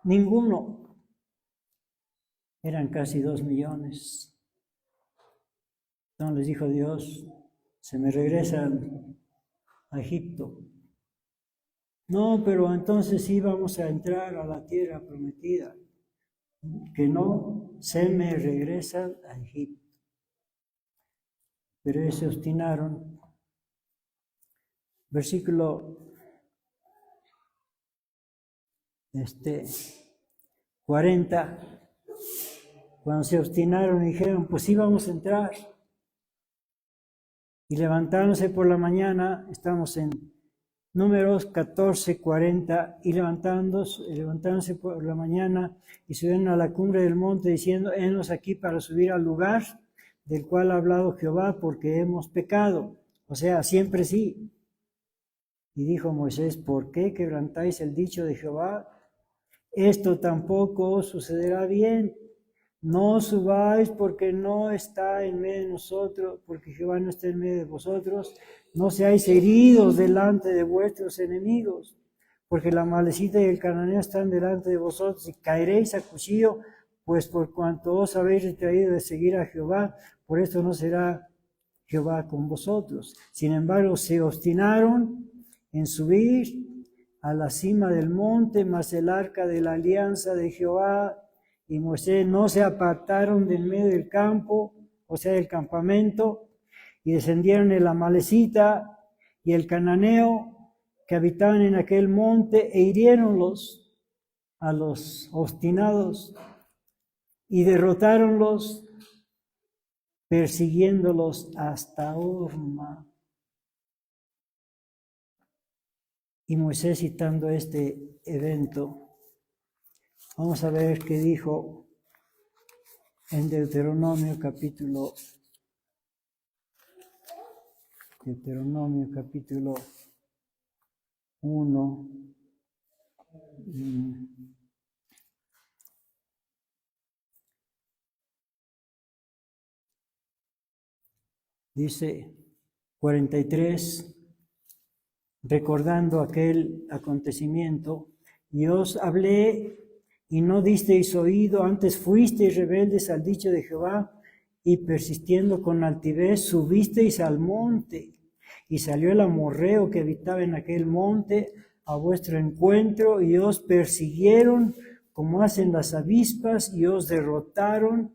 Ninguno. Eran casi 2 millones. Entonces les dijo Dios, se me regresan a Egipto. No, pero entonces sí vamos a entrar a la tierra prometida. Que no, se me regresan a Egipto. Pero ellos se obstinaron. Versículo 40. Cuando se obstinaron y dijeron, pues sí vamos a entrar. Y levantándose por la mañana, estamos en Números 14, 40, y levantándose por la mañana y subieron a la cumbre del monte diciendo, henos aquí para subir al lugar del cual ha hablado Jehová, porque hemos pecado. O sea, siempre sí. Y dijo Moisés, ¿por qué quebrantáis el dicho de Jehová? Esto tampoco os sucederá bien. No subáis porque no está en medio de nosotros, porque Jehová no está en medio de vosotros. No seáis heridos delante de vuestros enemigos, porque la Amalecita y el Cananeo están delante de vosotros y caeréis a cuchillo, pues por cuanto os habéis retraído de seguir a Jehová, por esto no será Jehová con vosotros. Sin embargo, se obstinaron en subir a la cima del monte, mas el arca de la alianza de Jehová y Moisés no se apartaron del medio del campo, o sea, del campamento, y descendieron el Amalecita y el Cananeo que habitaban en aquel monte e hiriéronlos a los obstinados y derrotáronlos persiguiéndolos hasta Horma. Y Moisés citando este evento, vamos a ver qué dijo en Deuteronomio capítulo 1. Dice 43, recordando aquel acontecimiento, y os hablé y no disteis oído, antes fuisteis rebeldes al dicho de Jehová, y persistiendo con altivez subisteis al monte, y salió el amorreo que habitaba en aquel monte a vuestro encuentro, y os persiguieron como hacen las avispas, y os derrotaron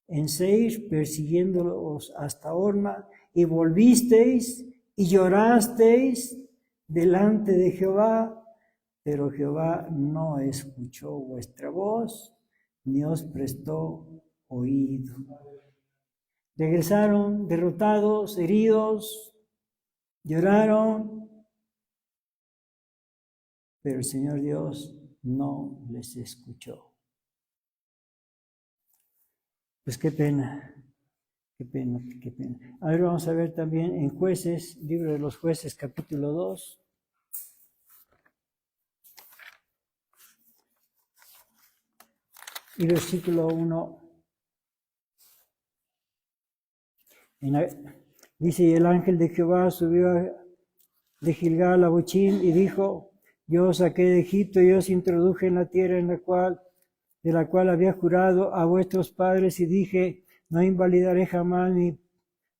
en Seir, persiguiéndolos hasta Horma, y volvisteis y llorasteis delante de Jehová, pero Jehová no escuchó vuestra voz, ni os prestó oído. Regresaron derrotados, heridos, lloraron, pero el Señor Dios no les escuchó. Pues qué pena, qué pena, qué pena. Ahora vamos a ver también en Jueces, libro de los Jueces, capítulo 2. Y versículo 1. Dice, y el ángel de Jehová subió de Gilgal a Bochim y dijo, Yo os saqué de Egipto y os introduje en la tierra de la cual había jurado a vuestros padres y dije, no invalidaré jamás mi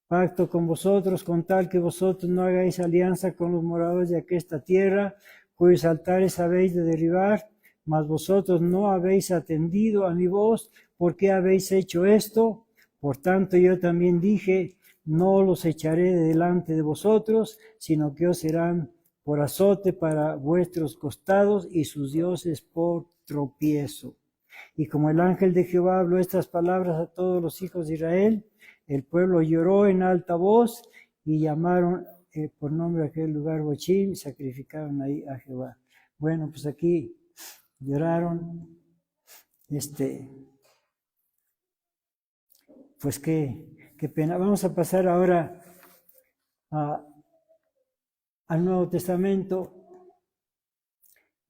pacto con vosotros, con tal que vosotros no hagáis alianza con los moradores de aquesta tierra, cuyos altares habéis de derribar, mas vosotros no habéis atendido a mi voz. ¿Por qué habéis hecho esto? Por tanto yo también dije, no los echaré de delante de vosotros, sino que os serán por azote para vuestros costados y sus dioses por tropiezo. Y como el ángel de Jehová habló estas palabras a todos los hijos de Israel, el pueblo lloró en alta voz y llamaron por nombre a aquel lugar Bochim y sacrificaron ahí a Jehová. Bueno, pues aquí lloraron, pues qué pena. Vamos a pasar ahora al Nuevo Testamento,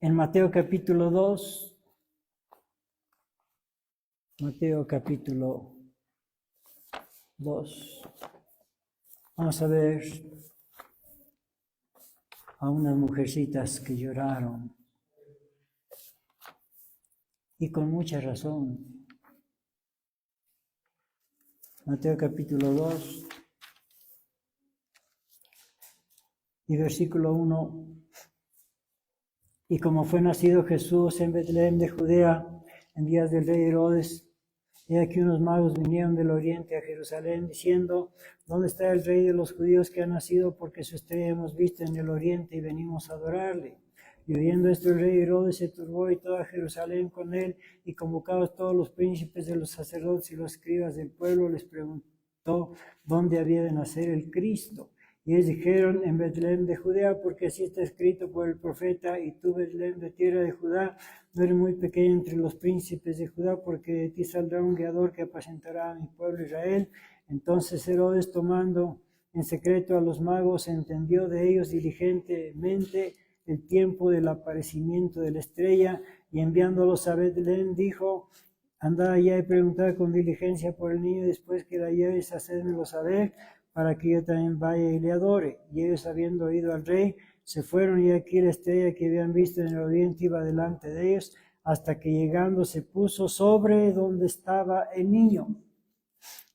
en Mateo capítulo 2. Mateo capítulo 2. Vamos a ver a unas mujercitas que lloraron y con mucha razón. Mateo capítulo 2 y versículo 1. Y como fue nacido Jesús en Betlén de Judea en días del rey Herodes, he aquí unos magos vinieron del oriente a Jerusalén diciendo, ¿dónde está el rey de los judíos que ha nacido? Porque su estrella hemos visto en el oriente y venimos a adorarle. Y oyendo esto el rey Herodes se turbó y toda Jerusalén con él, y convocados todos los príncipes de los sacerdotes y los escribas del pueblo, les preguntó dónde había de nacer el Cristo. Y ellos dijeron, en Betlén de Judea, porque así está escrito por el profeta, y tú, Betlén de tierra de Judá, no eres muy pequeño entre los príncipes de Judá, porque de ti saldrá un guiador que apacentará a mi pueblo Israel. Entonces Herodes, tomando en secreto a los magos, entendió de ellos diligentemente el tiempo del aparecimiento de la estrella, y enviándolos a Betlén, dijo, andad allá y preguntad con diligencia por el niño, después que la halléis, hacedmelo saber, para que yo también vaya y le adore. Y ellos, habiendo oído al rey, se fueron, y aquí la estrella que habían visto en el oriente iba delante de ellos, hasta que llegando se puso sobre donde estaba el niño.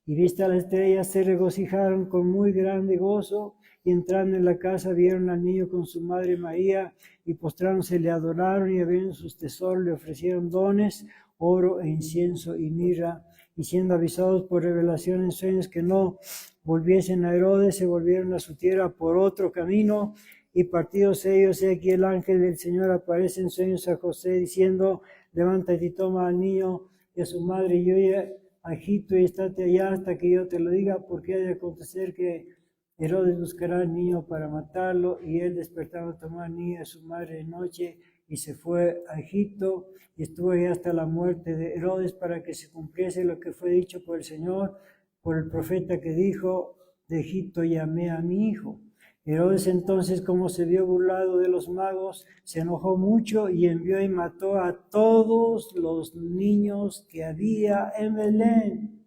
Y vista la estrella, se regocijaron con muy grande gozo, y entrando en la casa vieron al niño con su madre María, y postrándose le adoraron, y abriendo sus tesoros le ofrecieron dones, oro e incienso y mirra. Y siendo avisados por revelación en sueños que no volviesen a Herodes, se volvieron a su tierra por otro camino, y partidos ellos, he aquí el ángel del Señor aparece en sueños a José, diciendo, levántate y toma al niño y a su madre, y huye a Egipto, y estate allá hasta que yo te lo diga, porque ha de acontecer que Herodes buscará al niño para matarlo. Y él, despertando, tomó al niño y a su madre de noche, y se fue a Egipto, y estuvo allá hasta la muerte de Herodes, para que se cumpliese lo que fue dicho por el Señor, por el profeta que dijo, de Egipto llamé a mi hijo. Herodes entonces, como se vio burlado de los magos, se enojó mucho y envió y mató a todos los niños que había en Belén,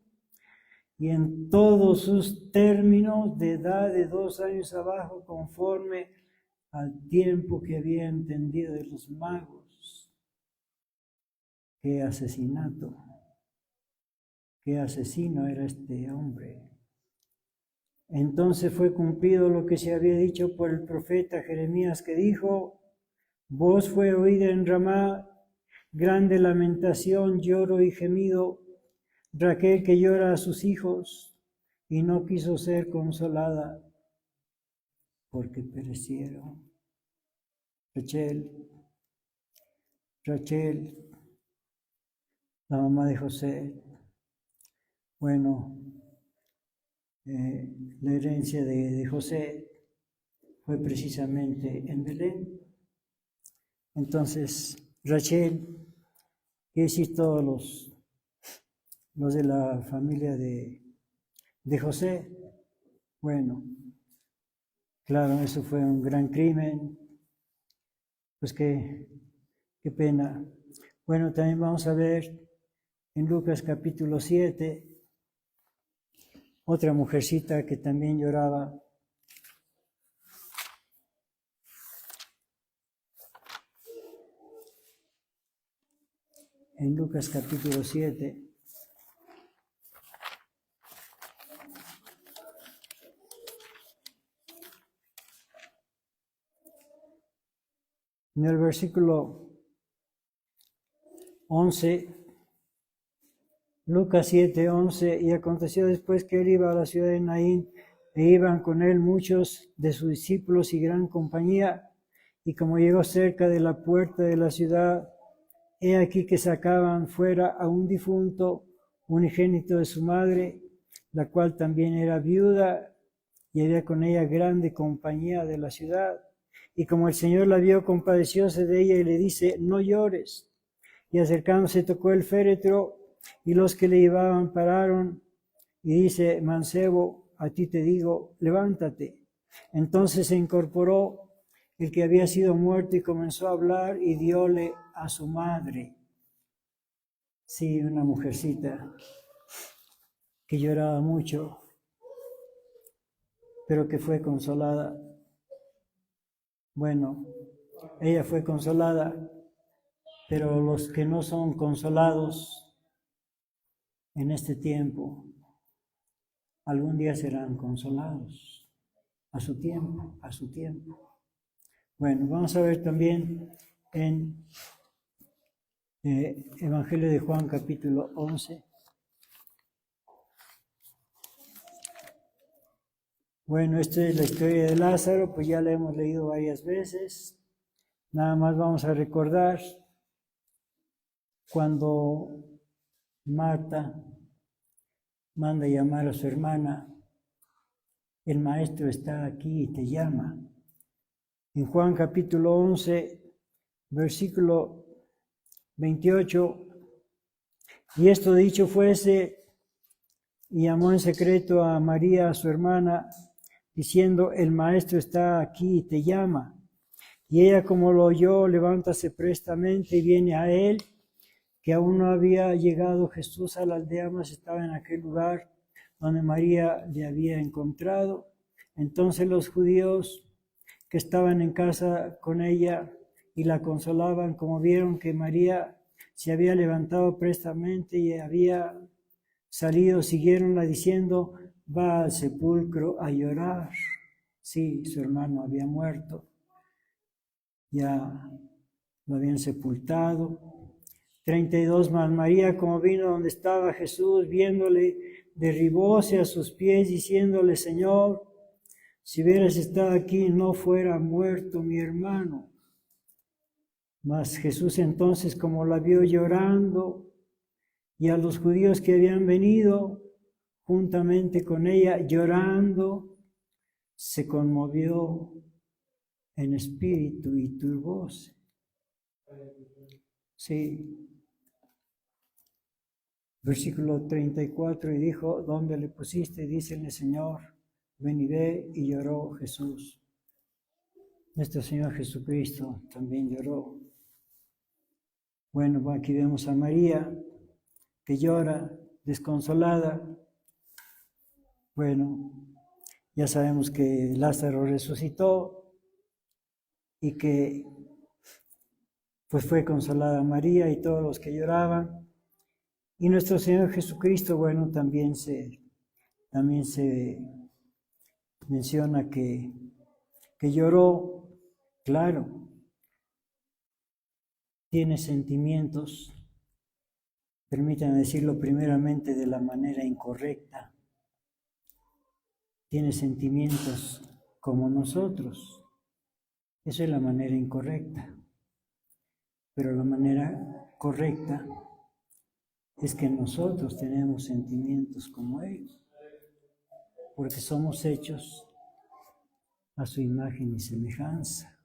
y en todos sus términos de edad de 2 años abajo, conforme al tiempo que había entendido de los magos. ¡Qué asesinato! ¡Qué asesino era este hombre! Entonces fue cumplido lo que se había dicho por el profeta Jeremías, que dijo, voz fue oída en Ramá, grande lamentación, lloro y gemido, Raquel que llora a sus hijos y no quiso ser consolada porque perecieron. Rachel, la mamá de José. Bueno, la herencia de José fue precisamente en Belén. Entonces, Rachel, que decir todos los de la familia de José, bueno, claro, eso fue un gran crimen, pues qué pena. Bueno, también vamos a ver en Lucas capítulo 7, otra mujercita que también lloraba. en Lucas capítulo 7. En el versículo 11, Lucas 7, 11, y aconteció después que él iba a la ciudad de Naín, e iban con él muchos de sus discípulos y gran compañía, y como llegó cerca de la puerta de la ciudad, he aquí que sacaban fuera a un difunto, unigénito de su madre, la cual también era viuda, y había con ella grande compañía de la ciudad. Y como el Señor la vio, compadecióse de ella y le dice, no llores. Y acercándose tocó el féretro, y los que le llevaban pararon, y dice, mancebo, a ti te digo, levántate. Entonces se incorporó el que había sido muerto y comenzó a hablar y diole a su madre. Sí, una mujercita que lloraba mucho, pero que fue consolada. Bueno, ella fue consolada, pero los que no son consolados en este tiempo, algún día serán consolados, a su tiempo, a su tiempo. Bueno, vamos a ver también en Evangelio de Juan capítulo 11. Bueno, esta es la historia de Lázaro, pues ya la hemos leído varias veces. Nada más vamos a recordar cuando Marta manda llamar a su hermana, el maestro está aquí y te llama. En Juan capítulo 11, versículo 28, y esto dicho fuese, y llamó en secreto a María, su hermana, diciendo, el maestro está aquí y te llama. Y ella, como lo oyó, levántase prestamente y viene a él, que aún no había llegado Jesús a la aldea, mas estaba en aquel lugar donde María le había encontrado. Entonces los judíos que estaban en casa con ella y la consolaban, como vieron que María se había levantado prestamente y había salido, siguiéronla diciendo, va al sepulcro a llorar. Sí, su hermano había muerto, ya lo habían sepultado. 32, más María, como vino donde estaba Jesús, viéndole, derribóse a sus pies, diciéndole, Señor, si hubieras estado aquí, no fuera muerto mi hermano. Mas Jesús entonces, como la vio llorando, y a los judíos que habían venido juntamente con ella llorando, se conmovió en espíritu y turbóse. Sí. Versículo 34, y dijo, ¿dónde le pusiste? Dícele, Señor, ven y ve, y lloró Jesús. Nuestro Señor Jesucristo también lloró. Bueno, aquí vemos a María, que llora, desconsolada. Bueno, ya sabemos que Lázaro resucitó y que pues fue consolada María y todos los que lloraban. Y nuestro Señor Jesucristo, bueno, también se menciona que lloró, claro, tiene sentimientos, permítanme decirlo primeramente de la manera incorrecta, tiene sentimientos como nosotros, esa es la manera incorrecta, pero la manera correcta es que nosotros tenemos sentimientos como ellos, porque somos hechos a su imagen y semejanza.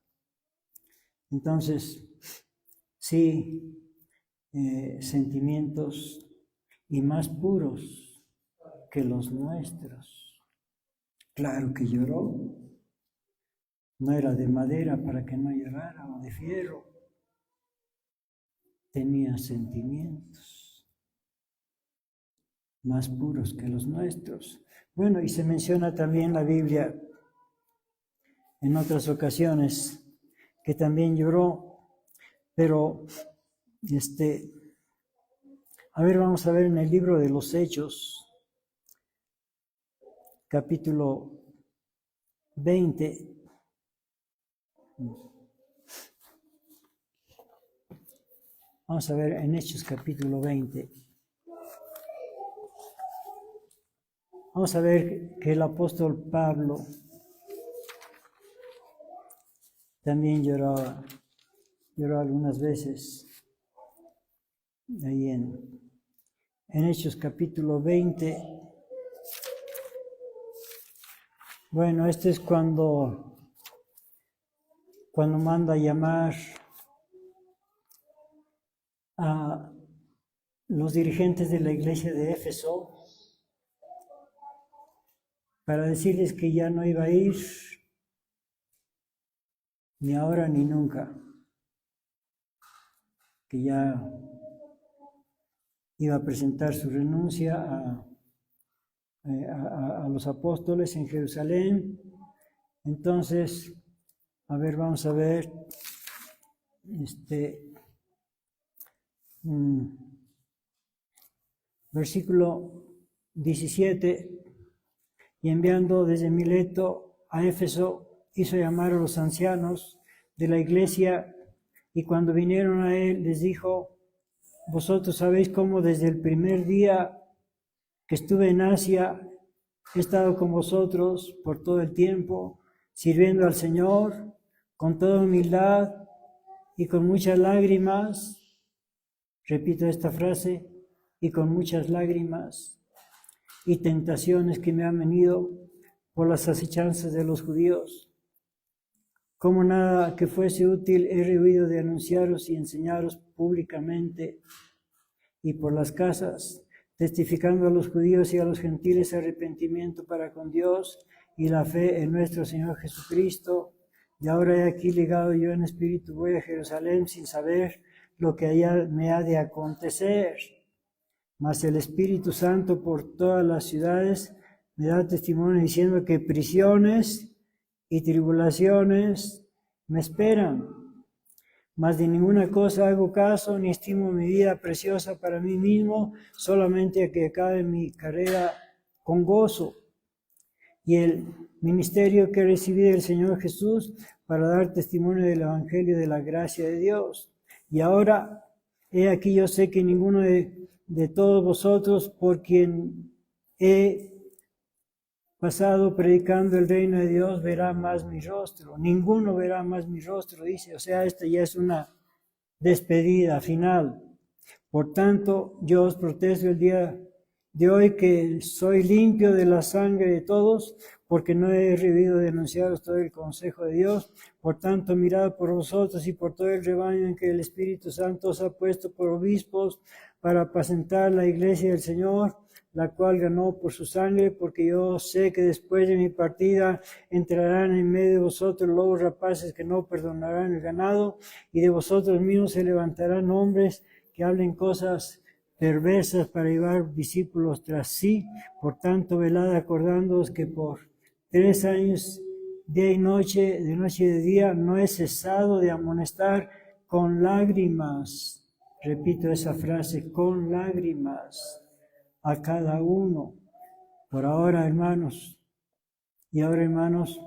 Entonces, sí, sentimientos y más puros que los nuestros. Claro que lloró, no era de madera para que no llorara o de fierro, tenía sentimientos más puros que los nuestros. Bueno, y se menciona también la Biblia en otras ocasiones que también lloró, pero A ver, vamos a ver en el libro de los Hechos, capítulo 20. Vamos a ver en Hechos capítulo 20. Vamos a ver que el apóstol Pablo también lloró algunas veces ahí en Hechos capítulo 20. Bueno, este es cuando manda a llamar a los dirigentes de la iglesia de Éfeso para decirles que ya no iba a ir ni ahora ni nunca, que ya iba a presentar su renuncia a los apóstoles en Jerusalén. Entonces, a ver, vamos a ver versículo 17. Y enviando desde Mileto a Éfeso, hizo llamar a los ancianos de la iglesia, y cuando vinieron a él, les dijo: vosotros sabéis cómo desde el primer día que estuve en Asia, he estado con vosotros por todo el tiempo, sirviendo al Señor con toda humildad y con muchas lágrimas. Repito esta frase: y con muchas lágrimas y tentaciones que me han venido por las acechanzas de los judíos. Como nada que fuese útil he rehuido de anunciaros y enseñaros públicamente y por las casas, testificando a los judíos y a los gentiles arrepentimiento para con Dios y la fe en nuestro Señor Jesucristo. Y ahora he aquí ligado yo en espíritu, voy a Jerusalén sin saber lo que allá me ha de acontecer. Mas el Espíritu Santo por todas las ciudades me da testimonio diciendo que prisiones y tribulaciones me esperan. Mas de ninguna cosa hago caso, ni estimo mi vida preciosa para mí mismo, solamente a que acabe mi carrera con gozo y el ministerio que recibí del Señor Jesús para dar testimonio del Evangelio de la gracia de Dios. Y ahora, he aquí, yo sé que ninguno de todos vosotros, por quien he pasado predicando el reino de Dios, verá más mi rostro. Ninguno verá más mi rostro, dice. O sea, esta ya es una despedida final. Por tanto, yo os protesto el día de hoy que soy limpio de la sangre de todos, porque no he rehuido de denunciaros todo el consejo de Dios. Por tanto, mirad por vosotros y por todo el rebaño en que el Espíritu Santo os ha puesto por obispos para apacentar la iglesia del Señor, la cual ganó por su sangre, porque yo sé que después de mi partida entrarán en medio de vosotros lobos rapaces que no perdonarán el ganado, y de vosotros mismos se levantarán hombres que hablen cosas perversas para llevar discípulos tras sí. Por tanto, velad acordándoos que por 3 años, día y noche, de noche y de día, no he cesado de amonestar con lágrimas. Repito esa frase: con lágrimas a cada uno. Por ahora, hermanos, y ahora, hermanos,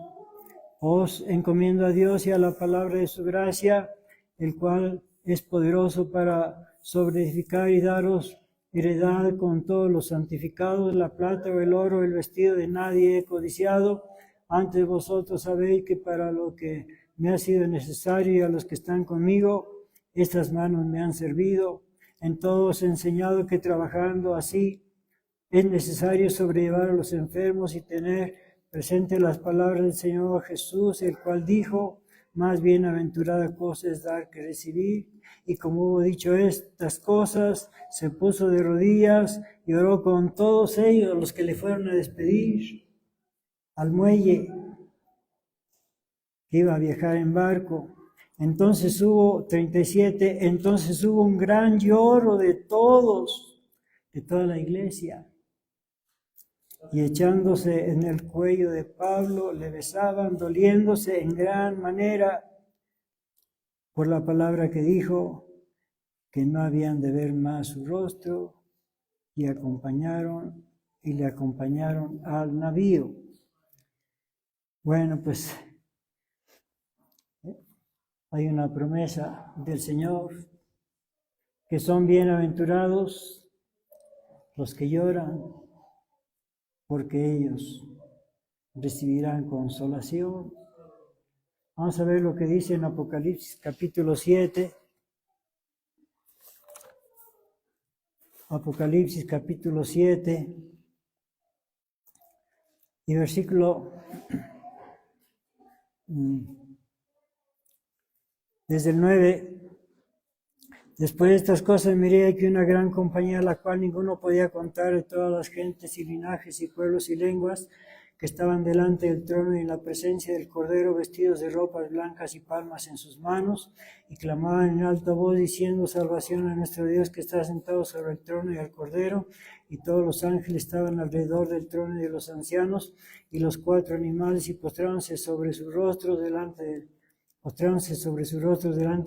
os encomiendo a Dios y a la palabra de su gracia, el cual es poderoso para sobreedificar y daros heredad con todos los santificados. La plata o el oro, el vestido de nadie he codiciado. Antes vosotros sabéis que para lo que me ha sido necesario y a los que están conmigo, estas manos me han servido. En todo os he enseñado que trabajando así es necesario sobrellevar a los enfermos y tener presente las palabras del Señor Jesús, el cual dijo: más bienaventurada cosa es dar que recibir. Y como hubo dicho estas cosas, se puso de rodillas y oró con todos ellos, los que le fueron a despedir, al muelle que iba a viajar en barco. Entonces hubo, 37, entonces hubo un gran lloro de todos, de toda la iglesia. Y echándose en el cuello de Pablo, le besaban, doliéndose en gran manera por la palabra que dijo, que no habían de ver más su rostro y le acompañaron al navío. Bueno, pues hay una promesa del Señor, que son bienaventurados los que lloran, porque ellos recibirán consolación. Vamos a ver lo que dice en Apocalipsis capítulo 7. Apocalipsis capítulo 7 y versículo desde el 9. Después de estas cosas miré aquí una gran compañía, la cual ninguno podía contar, de todas las gentes y linajes y pueblos y lenguas que estaban delante del trono y en la presencia del Cordero, vestidos de ropas blancas y palmas en sus manos, y clamaban en alta voz diciendo: salvación a nuestro Dios que está sentado sobre el trono y al Cordero. Y todos los ángeles estaban alrededor del trono y de los ancianos y los 4 animales, y postráronse sobre sus rostros delante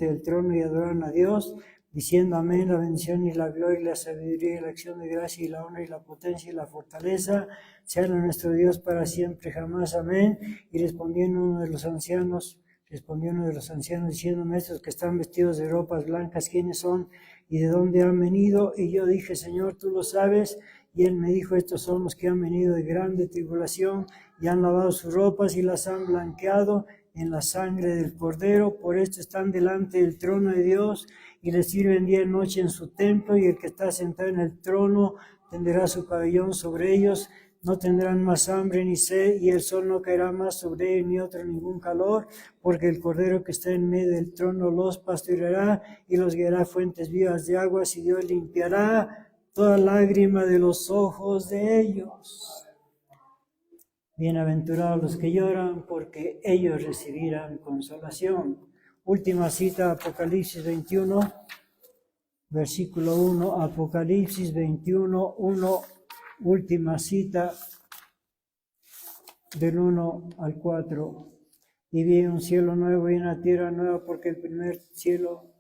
del trono y adoraron a Dios, diciendo: amén, la bendición y la gloria y la sabiduría y la acción de gracia y la honra y la potencia y la fortaleza sean a nuestro Dios para siempre jamás, amén. Y respondió uno de los ancianos diciendo: estos que están vestidos de ropas blancas, ¿quiénes son y de dónde han venido? Y yo dije: Señor, tú lo sabes. Y él me dijo: estos son los que han venido de grande tribulación y han lavado sus ropas y las han blanqueado en la sangre del Cordero. Por esto están delante del trono de Dios y le sirven día y noche en su templo, y el que está sentado en el trono tenderá su pabellón sobre ellos. No tendrán más hambre ni sed, y el sol no caerá más sobre ellos, ni otro ningún calor, porque el Cordero que está en medio del trono los pastoreará y los guiará a fuentes vivas de aguas, y Dios limpiará toda lágrima de los ojos de ellos. Bienaventurados los que lloran, porque ellos recibirán consolación. Última cita, Apocalipsis 21, versículo 1, Apocalipsis 21, 1, última cita, del 1 al 4. Y vi un cielo nuevo y una tierra nueva, porque el primer cielo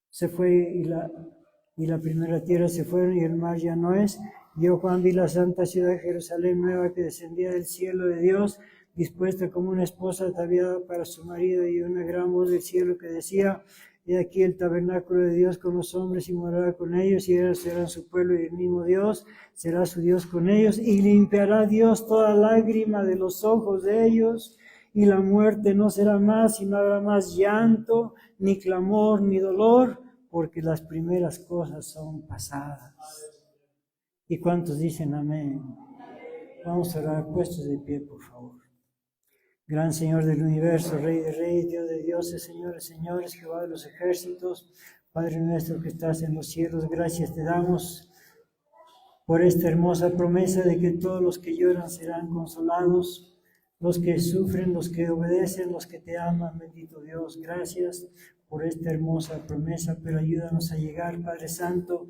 se fue y la primera tierra se fueron, y el mar ya no es. Yo, Juan, vi la santa ciudad de Jerusalén nueva, que descendía del cielo de Dios, dispuesta como una esposa ataviada para su marido, y una gran voz del cielo que decía: he aquí el tabernáculo de Dios con los hombres, y morará con ellos, y ellos serán su pueblo, y el mismo Dios será su Dios con ellos, y limpiará Dios toda lágrima de los ojos de ellos, y la muerte no será más, y no habrá más llanto, ni clamor, ni dolor, porque las primeras cosas son pasadas. ¿Y cuántos dicen amén? Vamos a orar puestos de pie, por favor. Gran Señor del universo, Rey de reyes, Dios de dioses, Señor de señores, Jehová de los ejércitos, Padre nuestro que estás en los cielos, gracias te damos por esta hermosa promesa de que todos los que lloran serán consolados, los que sufren, los que obedecen, los que te aman, bendito Dios. Gracias por esta hermosa promesa, pero ayúdanos a llegar, Padre Santo,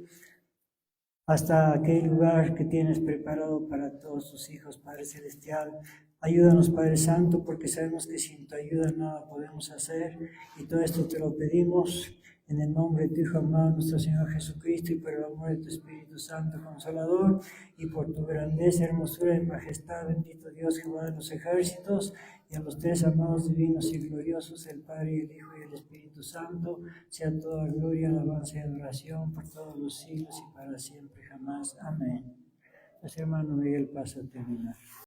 hasta aquel lugar que tienes preparado para todos tus hijos, Padre Celestial. Ayúdanos, Padre Santo, porque sabemos que sin tu ayuda nada podemos hacer, y todo esto te lo pedimos en el nombre de tu Hijo amado, nuestro Señor Jesucristo, y por el amor de tu Espíritu Santo Consolador, y por tu grandeza, hermosura y majestad, bendito Dios, Jehová de los ejércitos, y a los tres amados divinos y gloriosos, el Padre, y el Hijo y el Espíritu Santo, sea toda gloria, alabanza y adoración por todos los siglos y para siempre jamás. Amén. Pues hermano Miguel pasa a terminar.